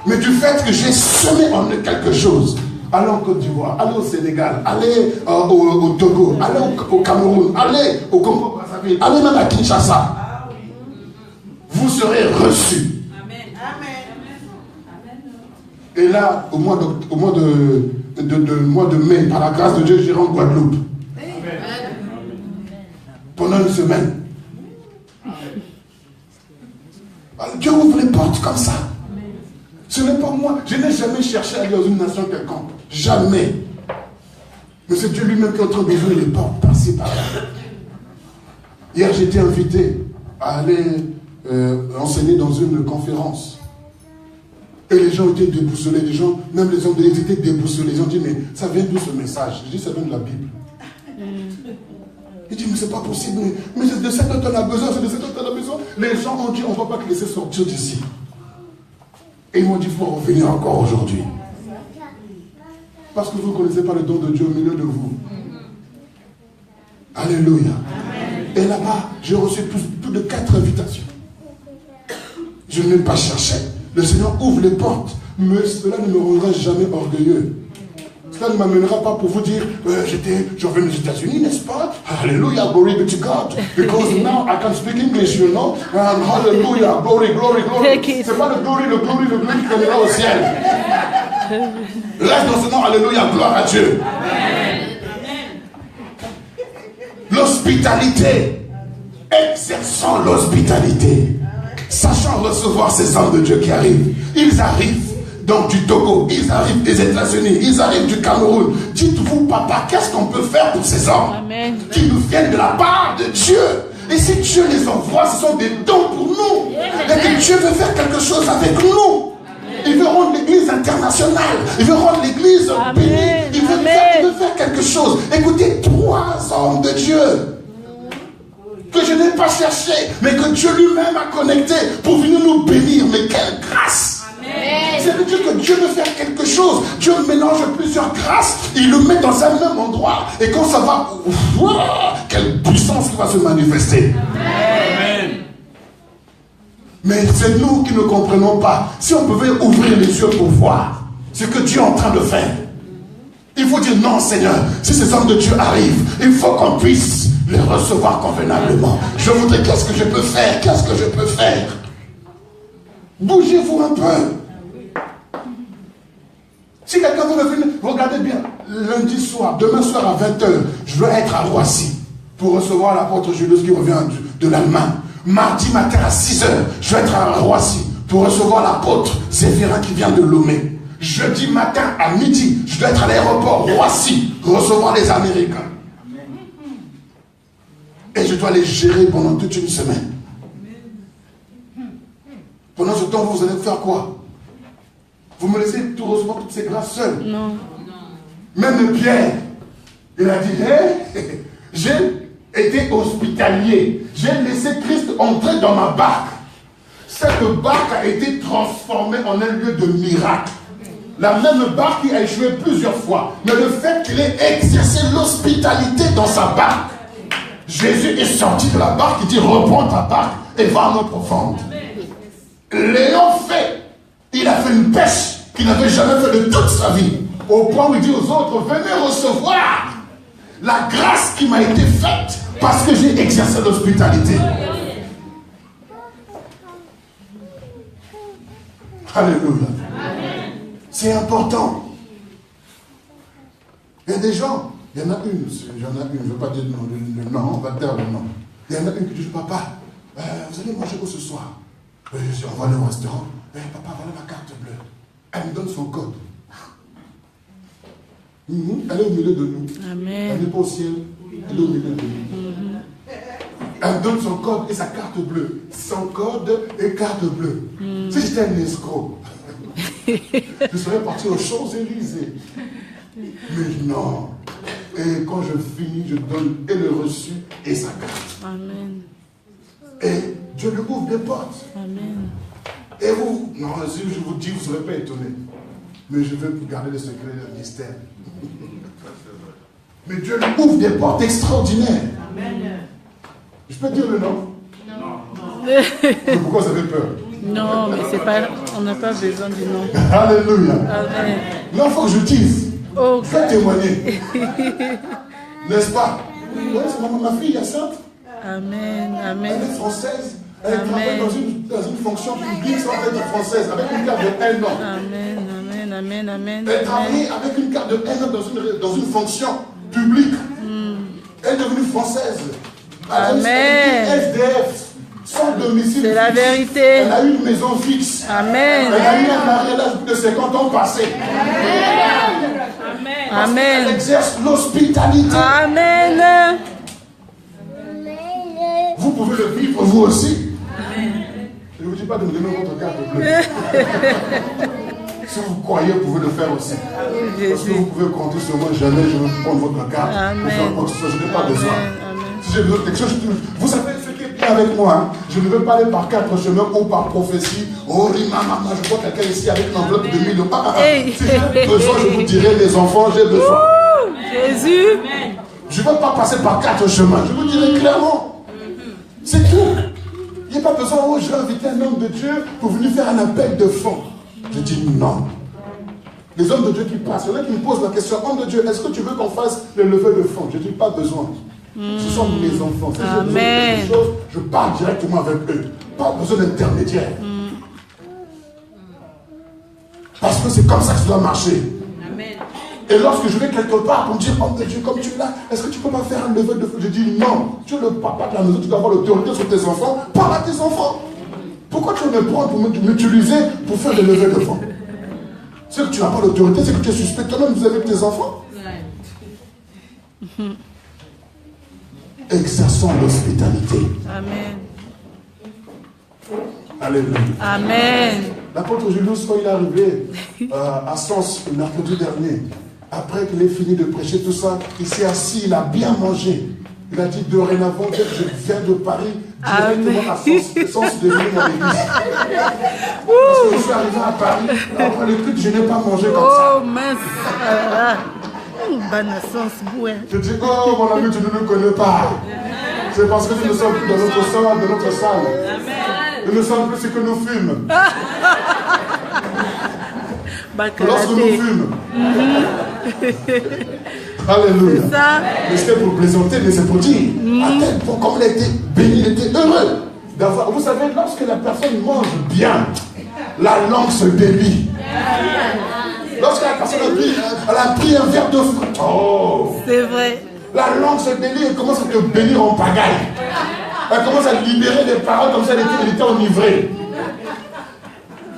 Mais du fait que j'ai semé en eux quelque chose, allez en Côte d'Ivoire, allez au Sénégal, allez au Togo, allez au Cameroun, allez au Congo-Brazzaville, allez même à Kinshasa. Vous serez reçus. Et là, au mois de mai, par la grâce de Dieu, j'irai en Guadeloupe. Pendant une semaine. Dieu ouvre les portes comme ça. Ce n'est pas moi. Je n'ai jamais cherché à aller dans une nation quelconque. Jamais. Mais c'est Dieu lui-même qui est en train d'ouvrir les portes par-ci, par-là. Hier, j'ai été invité à aller enseigner dans une conférence. Et les gens étaient déboussolés. Les gens, même les hommes de l'Église étaient déboussolés. Ils ont dit, mais ça vient d'où ce message? Je dis, ça vient de la Bible. Il dit, mais c'est pas possible. Mais c'est de cette heure qu'on a besoin, c'est de cette heure qu'on a besoin. Les gens ont dit, on ne va pas te laisser sortir d'ici. Et ils m'ont dit, il faut revenir encore aujourd'hui. Parce que vous ne connaissez pas le don de Dieu au milieu de vous. Alléluia. Et là-bas, j'ai reçu plus de 4 invitations. Je ne l'ai pas cherché. Le Seigneur ouvre les portes. Mais cela ne me rendra jamais orgueilleux. Cela ne m'amènera pas pour vous dire, je reviens aux États-Unis, n'est-ce pas? Hallelujah, glory be to God. Because now I can speak English, you know. Hallelujah, glory, glory, glory. C'est pas le glory qui viendra au ciel. Reste dans ce nom, alléluia, gloire à Dieu. L'hospitalité. Exerçons l'hospitalité. Sachant recevoir ces hommes de Dieu qui arrivent. Ils arrivent donc du Togo, ils arrivent des États-Unis, ils arrivent du Cameroun. Dites-vous, papa, qu'est-ce qu'on peut faire pour ces hommes qui nous viennent de la part de Dieu? Et si Dieu les envoie, ce sont des dons pour nous. Et que Dieu veut faire quelque chose avec nous. Il veut rendre l'église internationale. Il veut rendre l'église bénie. Il veut faire quelque chose. Écoutez, 3 hommes de Dieu que je n'ai pas cherché, mais que Dieu lui-même a connecté pour venir nous bénir. Mais quelle grâce! Ça veut dire que Dieu veut faire quelque chose. Dieu mélange plusieurs grâces. Il le met dans un même endroit. Et quand ça va, quelle puissance qui va se manifester. Amen. Mais c'est nous qui ne comprenons pas. Si on pouvait ouvrir les yeux pour voir ce que Dieu est en train de faire. Il faut dire non, Seigneur. Si ces hommes de Dieu arrivent, il faut qu'on puisse les recevoir convenablement. Je voudrais, qu'est-ce que je peux faire? Qu'est-ce que je peux faire? Bougez-vous un peu. Si quelqu'un veut venir, regardez bien, lundi soir, demain soir à 20h, je veux être à Roissy pour recevoir l'apôtre Julius qui revient de l'Allemagne. Mardi matin à 6h, je veux être à Roissy pour recevoir l'apôtre Zéphirin qui vient de Lomé. Jeudi matin à midi, je dois être à l'aéroport Roissy pour recevoir les Américains. Et je dois les gérer pendant toute une semaine. Pendant ce temps, vous allez faire quoi? Vous me laissez tout recevoir toutes ces grâces seules? Non. Même Pierre, il a dit, hey, j'ai été hospitalier. J'ai laissé Christ entrer dans ma barque. Cette barque a été transformée en un lieu de miracle. La même barque qui a échoué plusieurs fois. Mais le fait qu'il ait exercé l'hospitalité dans sa barque, Jésus est sorti de la barque, il dit, reprends ta barque et va en eau profonde. L'ayant fait, il a fait une pêche qu'il n'avait jamais fait de toute sa vie. Au point où il dit aux autres, venez recevoir la grâce qui m'a été faite parce que j'ai exercé l'hospitalité. Alléluia. C'est important. Il y a des gens, il y en a une, je ne veux pas dire le nom, on va taire le nom. Il y en a une qui dit, papa, vous allez manger quoi ce soir? On va aller au restaurant. Papa, voilà ma carte bleue. Elle me donne son code. Elle est au milieu de nous. Amen. Elle n'est pas au ciel. Elle est au milieu de nous. Elle me donne son code et sa carte bleue. Son code et carte bleue. Si j'étais un escroc, je serais parti aux Champs-Élysées. Mais non. Et quand je finis, je donne et le reçu et sa carte. Amen. Et Dieu lui ouvre des portes. Amen. Et vous, non, si je vous dis, vous ne serez pas étonné. Mais je veux garder le secret, le mystère. Mais Dieu lui ouvre des portes extraordinaires. Amen. Je peux dire le nom? Non. Mais pourquoi vous avez peur? Non, mais c'est pas, on n'a pas besoin du nom. Alléluia. Amen. Là, il faut que je dise. Oh, faites témoigner. N'est-ce pas? Oui, c'est ma fille Hyacinthe. Amen. Amen. Elle est française. Elle travaille dans une fonction publique sans être française, avec une carte de 1 an. Amen, amen, amen, amen. Elle travaille avec une carte de 1 an dans une fonction publique. Elle est devenue française. Amen. SDF, sans domicile. C'est la vérité. Elle a eu une maison fixe. Amen. Elle a eu un mariage de 50 ans passé. Amen. Amen. Elle exerce l'hospitalité. Amen. Vous pouvez le vivre vous aussi. Je ne vous dis pas de me donner votre carte bleue. Si vous croyez, vous pouvez le faire aussi. Parce que vous pouvez compter sur moi. Jamais je vais prendre votre carte. Pour faire quoi que ce soit. Je n'ai pas besoin. Si j'ai besoin de quelque chose, vous savez ce qui est bien avec moi. Hein? Je ne veux pas aller par 4 chemins ou par prophétie Oh, maman, je vois quelqu'un ici avec une enveloppe de 1000 euros. Si j'ai besoin, je vous dirai, les enfants, j'ai besoin. Jésus. Je ne veux pas passer par 4 chemins. Je vous dirai clairement. C'est tout. Il n'y a pas besoin, oh, je vais inviter un homme de Dieu pour venir faire un appel de fonds. Je dis non. Les hommes de Dieu qui passent, il y en a qui me posent la question, homme de Dieu, est-ce que tu veux qu'on fasse le levée de fonds? Je dis pas besoin. Ce sont mes enfants. Si j'ai besoin de quelque chose, je parle directement avec eux. Pas besoin d'intermédiaire. Parce que c'est comme ça que ça doit marcher. Amen. Et lorsque je vais quelque part pour me dire, homme de Dieu, comme tu es là, est-ce que tu peux pas faire un levée de fonds? Je dis non. Tu es le papa de la maison, tu dois avoir l'autorité sur tes enfants. Parle à tes enfants. Pourquoi tu veux me prendre pour m'utiliser pour faire des levées de fonds? C'est que tu n'as pas l'autorité, c'est que tu es suspect toi-même vis-à-vis de tes enfants. Exerçons l'hospitalité. Amen. Alléluia. Amen. L'apôtre Julius, quand il est arrivé à Sens le mercredi dernier, après qu'il ait fini de prêcher tout ça, il s'est assis, il a bien mangé. Il a dit dorénavant, dès que je viens de Paris, directement à Sens de venir dans l'église. Parce que je suis arrivé à Paris, après le culte, je n'ai pas mangé comme ça. Oh mince. Je dis, oh mon ami, tu ne nous connais pas. C'est parce que nous ne sommes plus dans notre salle. Nous ne sommes plus ce que nous fûmes. Lorsque nous fûmes. Alléluia. Mais c'était pour plaisanter, mais c'est pour dire. À tel point, comme il a été béni, il était heureux d'avoir. Vous savez, lorsque la personne mange bien, la langue se délie. Lorsque la personne a pris un verre de fruit, oh, c'est vrai. La langue se délie et commence à te bénir en pagaille. Elle commence à libérer des paroles comme ça, elle était enivrée.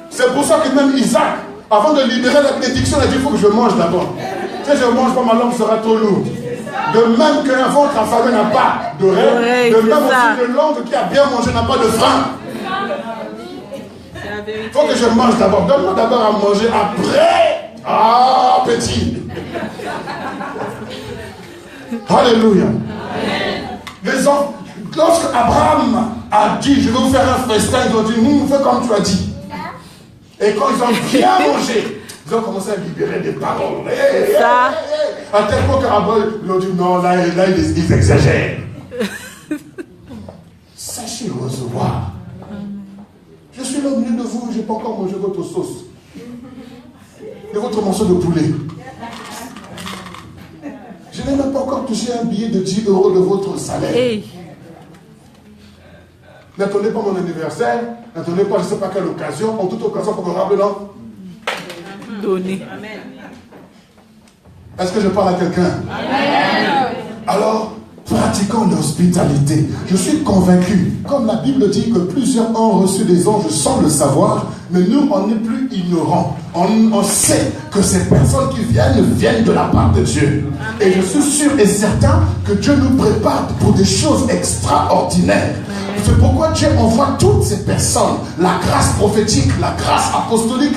C'est pour ça que même Isaac, avant de libérer la bénédiction, il a dit, il faut que je mange d'abord. Si je ne mange pas, ma langue sera trop lourde. De même qu'un ventre affamé n'a pas d'oreille, de même aussi une langue qui a bien mangé n'a pas de frein. Il faut que je mange d'abord. Donne-moi d'abord à manger, après, ah, petit. Alléluia. Les hommes, lorsque Abraham a dit, je vais vous faire un festin, ils ont dit, nous, fais comme tu as dit. Et quand ils ont bien mangé, ils ont commencé à libérer des paroles. À tel point qu'Abraham, ils ont dit, non, là ils exagèrent. Sachez recevoir. Je suis là au milieu de vous, je n'ai pas encore mangé votre sauce. Et votre morceau de poulet. Je n'ai même pas encore touché un billet de 10 € de votre salaire. Hey. N'attendez pas mon anniversaire, n'attendez pas je ne sais pas quelle occasion, en toute occasion favorable, non? Donner. Est-ce que je parle à quelqu'un? Alors, pratiquons l'hospitalité. Je suis convaincu, comme la Bible dit que plusieurs ont reçu des anges sans le savoir, mais nous, on n'est plus ignorants. On sait que ces personnes qui viennent de la part de Dieu. Et je suis sûr et certain que Dieu nous prépare pour des choses extraordinaires. C'est pourquoi Dieu envoie toutes ces personnes, la grâce prophétique, la grâce apostolique,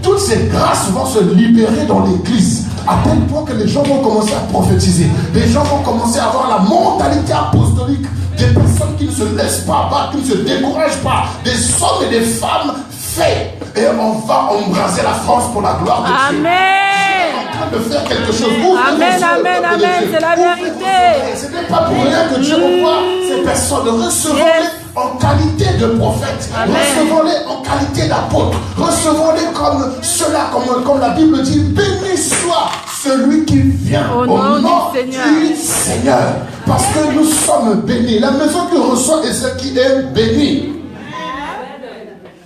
toutes ces grâces vont se libérer dans l'église, à tel point que les gens vont commencer à prophétiser, les gens vont commencer à avoir la mentalité apostolique, des personnes qui ne se laissent pas abattre, qui ne se découragent pas, des hommes et des femmes faits, et on va embraser la France pour la gloire de Dieu. Amen. De faire quelque chose. Amen, amen, amen, c'est la vérité. Ce n'est pas pour rien que Dieu envoie ces personnes. Recevons-les en qualité de prophètes, recevons-les en qualité d'apôtres, recevons-les comme cela, comme la Bible dit, béni soit celui qui vient au nom du Seigneur. Parce que nous sommes bénis. La maison qui reçoit est celle qui est bénie.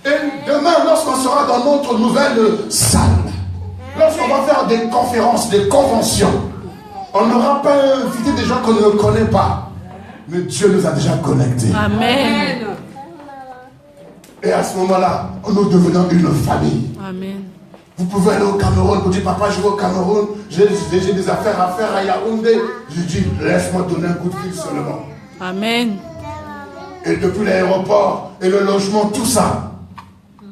Et demain, lorsqu'on sera dans notre nouvelle salle, lorsqu'on va faire des conférences, des conventions, on n'aura pas invité des gens qu'on ne connaît pas. Mais Dieu nous a déjà connectés. Amen. Et à ce moment-là, nous devenons une famille. Amen. Vous pouvez aller au Cameroun, vous dites, papa, je vais au Cameroun, j'ai des affaires à faire à Yaoundé. Je dis, laisse-moi donner un coup de fil seulement. Amen. Et depuis l'aéroport et le logement, tout ça,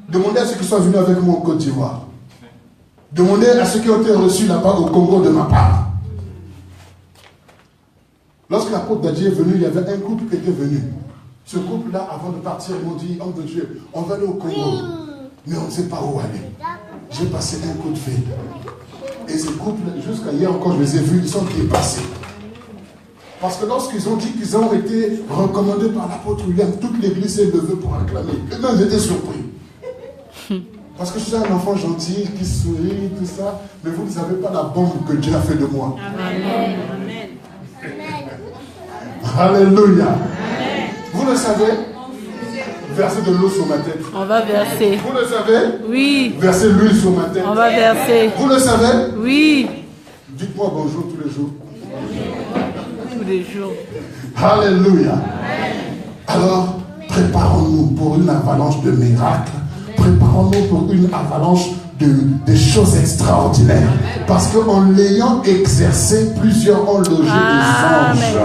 demandez à ceux qui sont venus avec moi au Côte d'Ivoire. Demandez à ceux qui ont été reçus là-bas au Congo de ma part. Lorsque l'apôtre Dadji est venu, il y avait un couple qui était venu. Ce couple-là, avant de partir, ils m'ont dit, homme de Dieu, on va aller au Congo, mais on ne sait pas où aller. J'ai passé un coup de fil. Et ce couple, jusqu'à hier encore, je les ai vus, ils sont dépassés. Parce que lorsqu'ils ont dit qu'ils ont été recommandés par l'apôtre William, toute l'église s'est levée pour acclamer. Et même j'étais surpris. Parce que je suis un enfant gentil, qui sourit, tout ça. Mais vous ne savez pas la bombe que Dieu a fait de moi. Amen. Alléluia. Amen. Vous le savez? Versez de l'eau sur ma tête. On va verser. Vous le savez? Oui. Versez l'huile sur ma tête. On va verser. Vous le savez? Oui. Dites-moi bonjour tous les jours. Tous les jours. Alléluia. Alors, préparons-nous pour une avalanche de miracles. Préparons-nous pour une avalanche de choses extraordinaires. Parce qu'en l'ayant exercé, plusieurs ont logé des anges.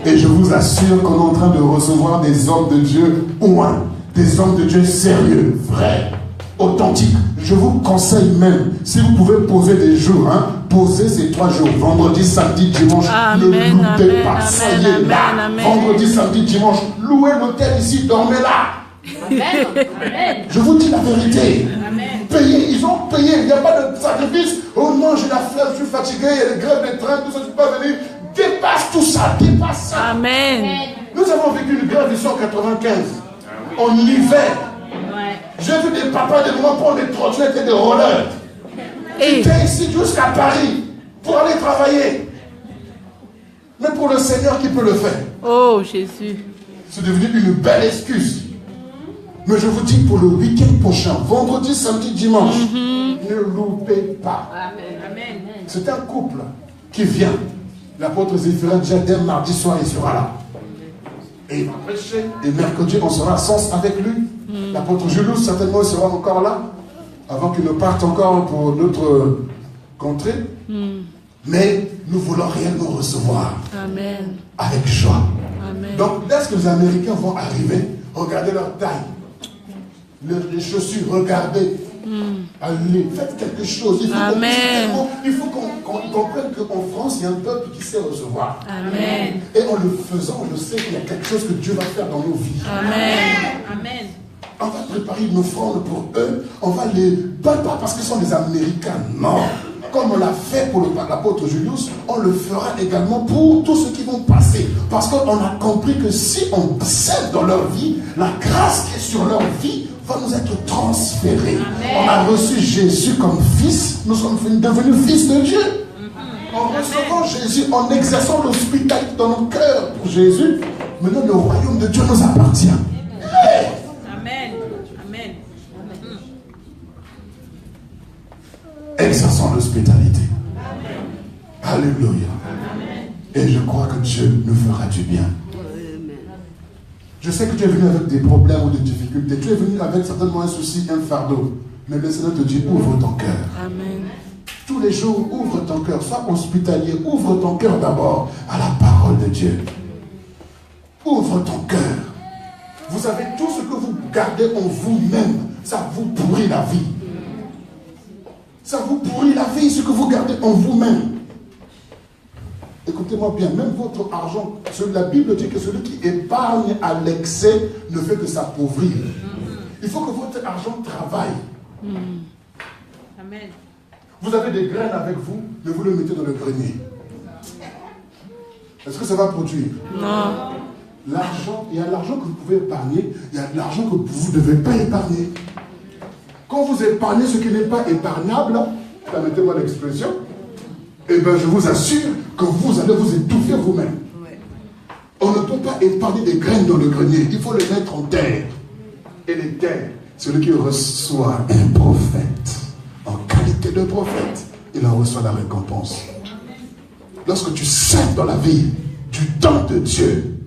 Et je vous assure qu'on est en train de recevoir des hommes de Dieu ouins, des hommes de Dieu sérieux, vrais, authentiques. Je vous conseille même, si vous pouvez poser des jours, posez ces 3 jours, vendredi, samedi, dimanche, ne loupez pas, soyez là. Vendredi, samedi, dimanche, louez l'hôtel ici, dormez là. Amen. Je vous dis la vérité. Payez, ils ont payé, il n'y a pas de sacrifice. Oh non, j'ai la flemme, je suis fatigué, il y a des grèves de train, tout ça, je ne peux pas venir. Dépasse tout ça, dépasse ça. Amen. Nous avons vécu une grève ici en 95, en hiver. J'ai vu des papas, des mamans prendre des trottinettes et des rollers. Ils étaient ici jusqu'à Paris pour aller travailler. Mais pour le Seigneur qui peut le faire. Oh Jésus. C'est devenu une belle excuse. Mais je vous dis pour le week-end prochain, vendredi, samedi, dimanche, ne loupez pas. Amen. C'est un couple qui vient. L'apôtre Zéphirin, déjà dès mardi soir, il sera là. Et il va prêcher. Et mercredi, on sera à Sens avec lui. L'apôtre Julius, certainement, sera encore là. Avant qu'il ne parte encore pour notre contrée. Mais nous voulons réellement recevoir. Amen. Avec joie. Amen. Donc, lorsque les Américains vont arriver, regardez leur taille. Les chaussures, regardez. Allez, faites quelque chose. Il faut qu'on comprenne qu'en France, il y a un peuple qui sait recevoir. Amen. Et en le faisant, on le sait qu'il y a quelque chose que Dieu va faire dans nos vies. Amen. On va préparer une offrande pour eux. On va les... Pas parce qu'ils sont des Américains, non. Comme on l'a fait pour l'apôtre Julius, on le fera également pour tous ceux qui vont passer. Parce qu'on a compris que si on cède dans leur vie, la grâce qui est sur leur vie va nous être transférée. On a reçu Jésus comme fils, nous sommes devenus fils de Dieu. En recevant Jésus, en exerçant l'hospitalité dans nos cœurs pour Jésus, maintenant le royaume de Dieu nous appartient. Amen. Exerçons l'hospitalité. Alléluia. Et je crois que Dieu nous fera du bien. Je sais que tu es venu avec des problèmes ou des difficultés. Tu es venu avec certainement un souci, un fardeau. Mais le Seigneur te dit, ouvre ton cœur. Amen. Tous les jours, ouvre ton cœur. Sois hospitalier. Ouvre ton cœur d'abord à la parole de Dieu. Ouvre ton cœur. Vous savez, tout ce que vous gardez en vous-même, ça vous pourrit la vie. Ça vous pourrit la vie, ce que vous gardez en vous-même. Écoutez-moi bien, même votre argent, la Bible dit que celui qui épargne à l'excès ne fait que s'appauvrir. Il faut que votre argent travaille. Amen. Vous avez des graines avec vous, mais vous le mettez dans le grenier. Est-ce que ça va produire? Non. L'argent, il y a l'argent que vous pouvez épargner, il y a l'argent que vous ne devez pas épargner. Quand vous épargnez ce qui n'est pas épargnable, permettez-moi l'expression, eh bien je vous assure que vous allez vous étouffer vous-même. On ne peut pas épargner des graines dans le grenier, il faut les mettre en terre. Et les terres, celui qui reçoit un prophète, en qualité de prophète, il en reçoit la récompense. Lorsque tu sèmes dans la vie du temps de Dieu,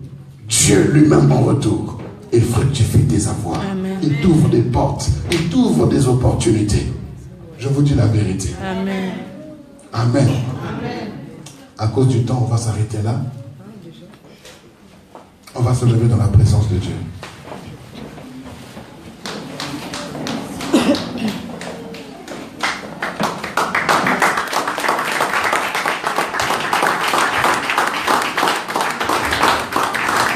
Dieu lui-même en retour, il fructifie tes avoirs. Amen. Il t'ouvre des portes, il t'ouvre des opportunités. Je vous dis la vérité. Amen. Amen. Amen. À cause du temps, on va s'arrêter là. On va se lever dans la présence de Dieu.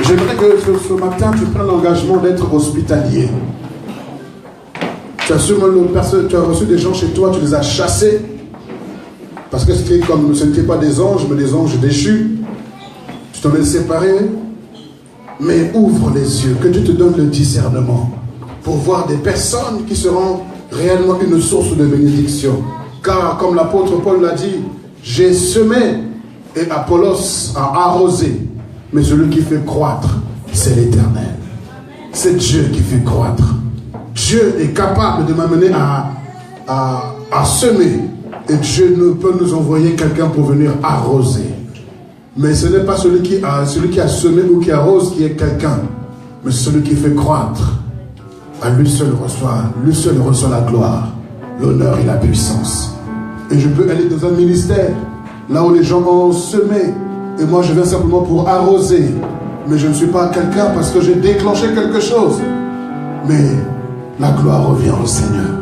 J'aimerais que ce matin, tu prennes l'engagement d'être hospitalier. Tu as reçu des gens chez toi, tu les as chassés. Parce que c'était comme ce n'étaient pas des anges, mais des anges déchus. Tu t'en es séparé. Mais ouvre les yeux, que Dieu te donne le discernement pour voir des personnes qui seront réellement une source de bénédiction. Car comme l'apôtre Paul l'a dit, j'ai semé et Apollos a arrosé, mais celui qui fait croître, c'est l'Éternel. C'est Dieu qui fait croître. Dieu est capable de m'amener à semer, et Dieu ne peut nous envoyer quelqu'un pour venir arroser. Mais ce n'est pas celui qui a semé ou qui arrose qui est quelqu'un, mais celui qui fait croître. À lui seul reçoit la gloire, l'honneur et la puissance. Et je peux aller dans un ministère, là où les gens ont semé, et moi je viens simplement pour arroser. Mais je ne suis pas quelqu'un parce que j'ai déclenché quelque chose. Mais la gloire revient au Seigneur.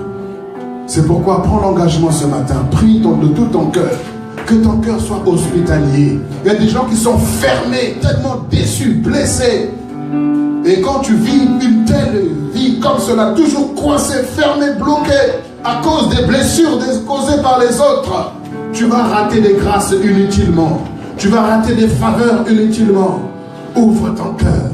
C'est pourquoi prends l'engagement ce matin, prie de tout ton cœur, que ton cœur soit hospitalier. Il y a des gens qui sont fermés, tellement déçus, blessés. Et quand tu vis une telle vie comme cela, toujours coincé, fermé, bloqué, à cause des blessures causées par les autres, tu vas rater des grâces inutilement. Tu vas rater des faveurs inutilement. Ouvre ton cœur.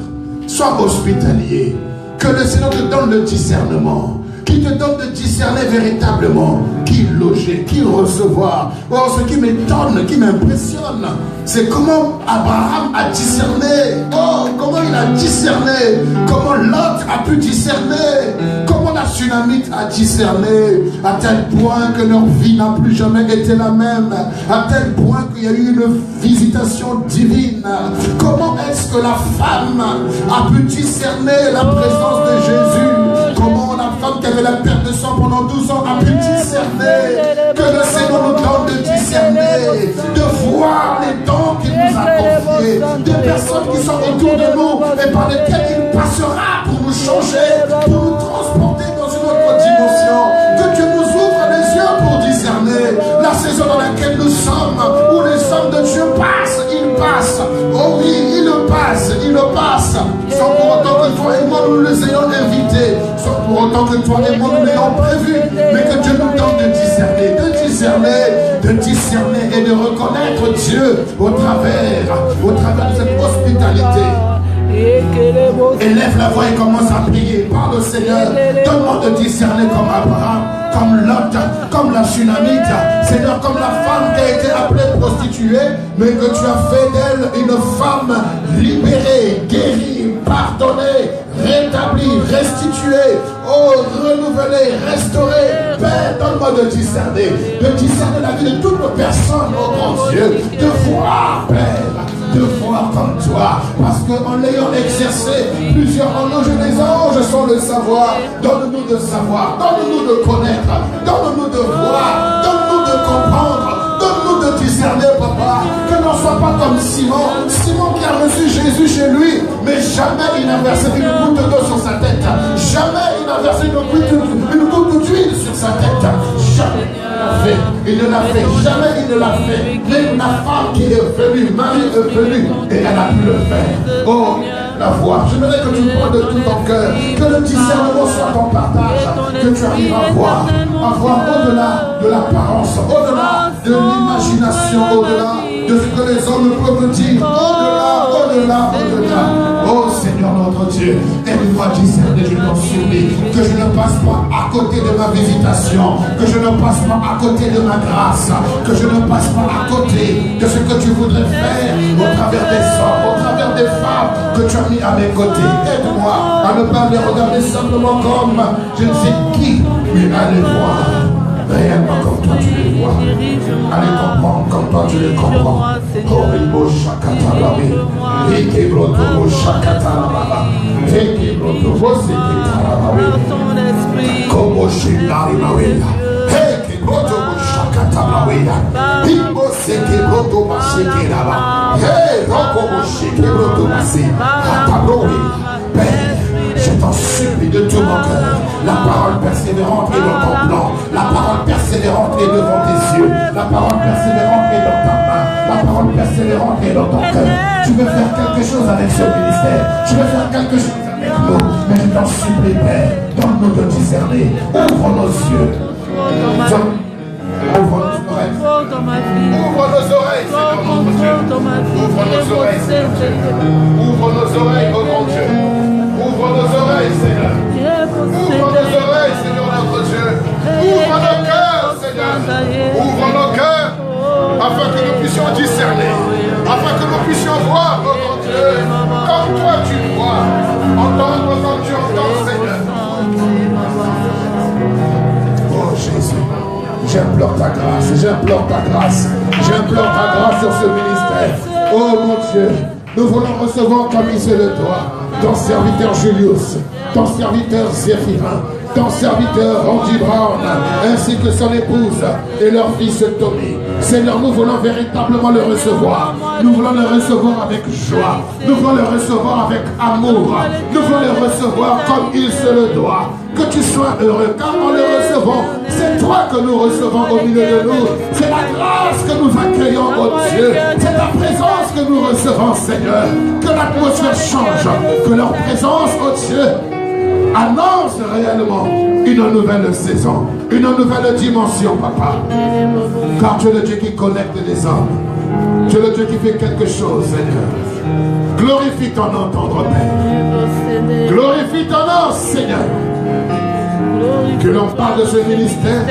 Sois hospitalier. Que le Seigneur te donne le discernement. Qu'il te donne de discerner véritablement qui loger, qui recevoir. Oh, ce qui m'étonne, qui m'impressionne, c'est comment Abraham a discerné. Oh, comment il a discerné. Comment Lot a pu discerner. Comment la Sunamite a discerné. À tel point que leur vie n'a plus jamais été la même. À tel point qu'il y a eu une visitation divine. Comment est-ce que la femme a pu discerner la présence de Jésus. Comment la femme qui avait la perte de sang pendant 12 ans a pu discerner. Que le Seigneur nous donne de discerner, de voir les dons qu'il nous a confiés, des personnes qui sont autour de nous et par lesquelles il passera pour nous changer, pour nous transporter dans une autre dimension. Que Dieu nous ouvre les yeux pour discerner la saison dans laquelle nous sommes, où les hommes de Dieu passent, ils passent. Oh oui, ils le passent, sans pour autant que toi et moi nous les ayons invités, sans pour autant que toi et moi nous l'ayons prévu, mais que Dieu nous donne de discerner et de reconnaître Dieu au travers de cette hospitalité. Élève la voix et commence à prier. Parle au Seigneur. Donne-moi de discerner comme Abraham, comme Lot, comme la Sunamite. Seigneur, comme la femme qui a été appelée prostituée, mais que tu as fait d'elle une femme libérée, guérie, pardonnée, rétablie, restituée, oh, renouvelée, restaurée. Père, donne-moi de discerner la vie de toutes les personnes, oh mon Dieu, de voir, Père, de voir comme toi, parce qu'en l'ayant exercé, plusieurs en nos jeux des anges sont le savoir. Donne-nous de savoir, donne-nous de connaître, donne-nous de voir, donne-nous de comprendre, donne-nous de discerner, papa. Que l'on ne soit pas comme Simon qui a reçu Jésus chez lui, mais jamais il n'a versé une goutte d'eau sur sa tête, jamais il n'a versé une goutte d'huile sur sa tête, jamais. Il ne l'a fait, jamais il ne l'a fait. Mais la femme qui est venue, Marie est venue, et elle a pu le faire. Oh, la voix. J'aimerais que tu prennes de tout ton cœur, que le discernement soit ton partage, que tu arrives à voir au-delà de l'apparence, au-delà de l'imagination, au-delà de ce que les hommes peuvent dire, au-delà. Oh Seigneur notre Dieu, aide-moi à discerner, je t'en supplie, que je ne passe pas à côté de ma visitation, que je ne passe pas à côté de ma grâce, que je ne passe pas à côté de ce que tu voudrais faire au travers des hommes, au travers des femmes que tu as mis à mes côtés. Aide-moi à ne pas les regarder simplement comme je ne sais qui, mais à les voir réellement comme toi tu les vois. Allez comprendre comme toi tu les comprends. Horibo Shakatarabi, Ekebroto Shakatarababa, Ekebroto Seketarababi, Kobo Shindari Maweda, Ekebroto Shakatarababa, Himbo Sekebroto Mashekeraba, Hey, Rokobo Shekebroto Masi, Katabrobi. Père, je t'en supplie de tout mon cœur, La parole persévérante est dans ton plan. La parole persévérante est devant tes yeux. La parole persévérante est dans ta main. La parole persévérante est dans ton cœur. Tu veux faire quelque chose avec ce ministère. Tu veux faire quelque chose avec nous. Mais je t'en supplie, Père, donne-nous de discerner. Ouvre nos yeux. Ouvre nos oreilles. Ouvre nos oreilles, Seigneur notre Dieu. Ouvre nos oreilles, Seigneur. Ouvre nos oreilles, oh mon Dieu. Ouvre nos oreilles, Seigneur. Ouvre nos oreilles, Seigneur notre Dieu. Ouvre nos cœurs, Seigneur. Ouvre nos cœurs, afin que nous puissions discerner, afin que nous puissions voir, oh mon Dieu, comme toi tu vois, entendre comme tu entends, Seigneur. Oh Jésus, j'implore ta grâce, j'implore ta grâce, j'implore ta grâce sur ce ministère. Oh mon Dieu, nous voulons recevoir comme il se le doit ton serviteur Julius, ton serviteur Zéphirin, ton serviteur Randy Brown, ainsi que son épouse et leur fils Tommy. Seigneur, nous voulons véritablement le recevoir. Nous voulons le recevoir avec joie. Nous voulons le recevoir avec amour. Nous voulons le recevoir comme il se le doit. Que tu sois heureux, car en le recevant, c'est toi que nous recevons au milieu de nous. C'est la grâce que nous accueillons, oh Dieu. C'est ta présence que nous recevons, Seigneur. Que l'atmosphère change, que leur présence, oh Dieu, annonce réellement une nouvelle saison, une nouvelle dimension, Papa. Car tu es le Dieu qui connecte les hommes. Tu es le Dieu qui fait quelque chose, Seigneur. Glorifie ton nom, tendre Père. Glorifie ton nom, Seigneur. Que l'on parle de ce ministère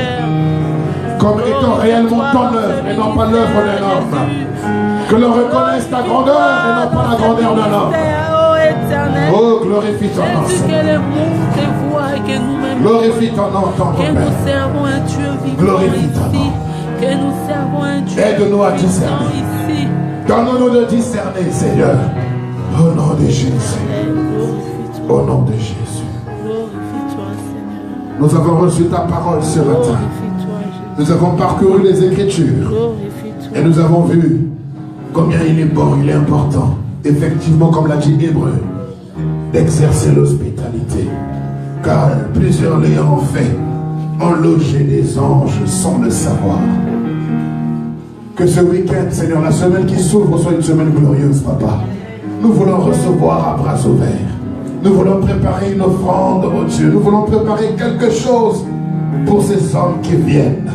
comme étant réellement ton œuvre et non pas l'œuvre d'un homme. Que l'on reconnaisse ta grandeur et non pas la grandeur d'un homme. Oh, glorifie ton nom, Seigneur. Glorifie ton nom, tendre Père. Glorifie ton nom. Aide-nous à discerner. Donne-nous de discerner, Seigneur. Au nom de Jésus. Au nom de Jésus. Nous avons reçu ta parole ce matin. Nous avons parcouru les Écritures. Et nous avons vu combien il est bon, il est important, effectivement, comme l'a dit Hébreu, d'exercer l'hospitalité. Car plusieurs l'ayant fait ont logé des anges sans le savoir. Que ce week-end, Seigneur, la semaine qui s'ouvre soit une semaine glorieuse, Papa. Nous voulons recevoir à bras ouverts. Nous voulons préparer une offrande, oh Dieu. Nous voulons préparer quelque chose pour ces hommes qui viennent.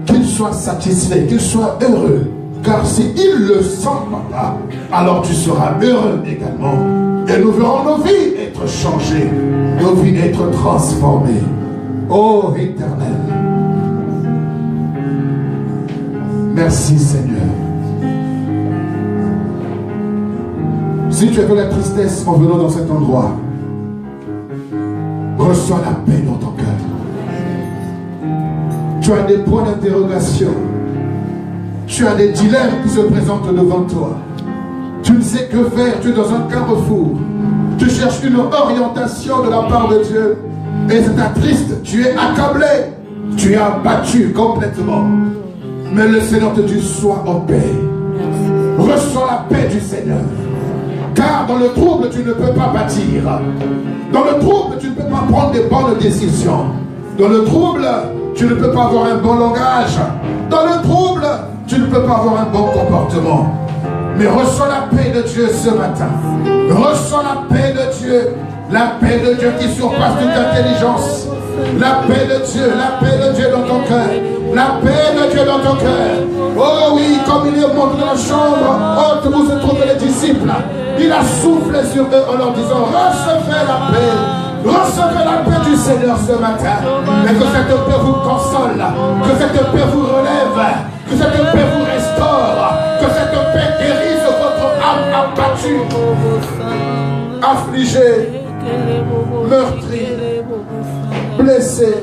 Qu'ils soient satisfaits, qu'ils soient heureux. Car s'ils le sentent, Papa, alors tu seras heureux également. Et nous verrons nos vies être changées, nos vies être transformées. Oh Éternel, merci Seigneur. Si tu as de la tristesse en venant dans cet endroit, reçois la paix dans ton cœur. Tu as des points d'interrogation. Tu as des dilemmes qui se présentent devant toi. Tu ne sais que faire, tu es dans un carrefour. Tu cherches une orientation de la part de Dieu. Et c'est triste, tu es accablé. Tu es abattu complètement. Mais le Seigneur te dit, sois en paix. Reçois la paix du Seigneur. Car dans le trouble, tu ne peux pas bâtir. Dans le trouble, tu ne peux pas prendre des bonnes décisions. Dans le trouble, tu ne peux pas avoir un bon langage. Dans le trouble, tu ne peux pas avoir un bon comportement. Mais reçois la paix de Dieu ce matin. Reçois la paix de Dieu. La paix de Dieu qui surpasse toute intelligence. La paix de Dieu dans ton cœur. La paix de Dieu dans ton cœur. Oh oui, comme il est monté dans la chambre haute où se trouvent les disciples, il a soufflé sur eux en leur disant, recevez la paix. Recevez la paix du Seigneur ce matin. Et que cette paix vous console, que cette paix vous relève, que cette paix vous restaure, que cette paix guérisse votre âme abattue, affligée, meurtrie, blessée.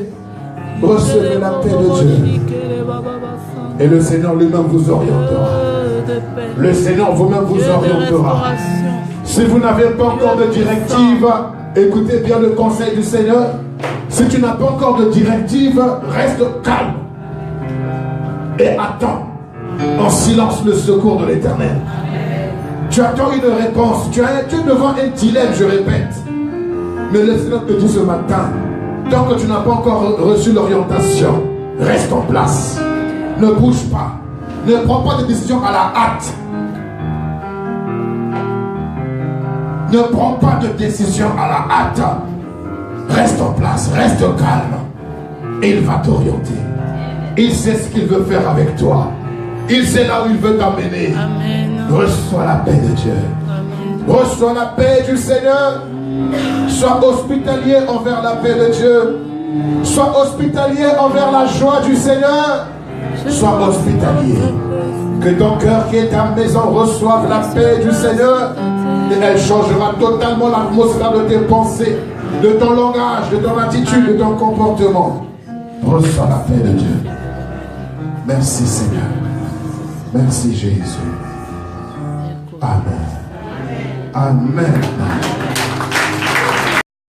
Recevez la paix de Dieu. Et le Seigneur lui-même vous orientera. Le Seigneur vous-même vous orientera. Si vous n'avez pas encore de directive, écoutez bien le conseil du Seigneur. Si tu n'as pas encore de directive, reste calme. Et attends en silence le secours de l'Éternel. Tu attends une réponse. Tu es devant un dilemme, je répète. Mais le Seigneur te dit ce matin, Tant que tu n'as pas encore reçu l'orientation, reste en place. Ne bouge pas. Ne prends pas de décision à la hâte. Ne prends pas de décision à la hâte. Reste en place, reste calme. Et il va t'orienter. Il sait ce qu'il veut faire avec toi. Il sait là où il veut t'amener. Reçois la paix de Dieu. Amen. Reçois la paix du Seigneur. Sois hospitalier envers la paix de Dieu. Sois hospitalier envers la joie du Seigneur. Sois hospitalier. Que ton cœur qui est à la maison reçoive la paix du Seigneur. Et elle changera totalement l'atmosphère de tes pensées, de ton langage, de ton attitude, de ton comportement. Reçois la paix de Dieu. Merci Seigneur. Merci Jésus. Amen. Amen.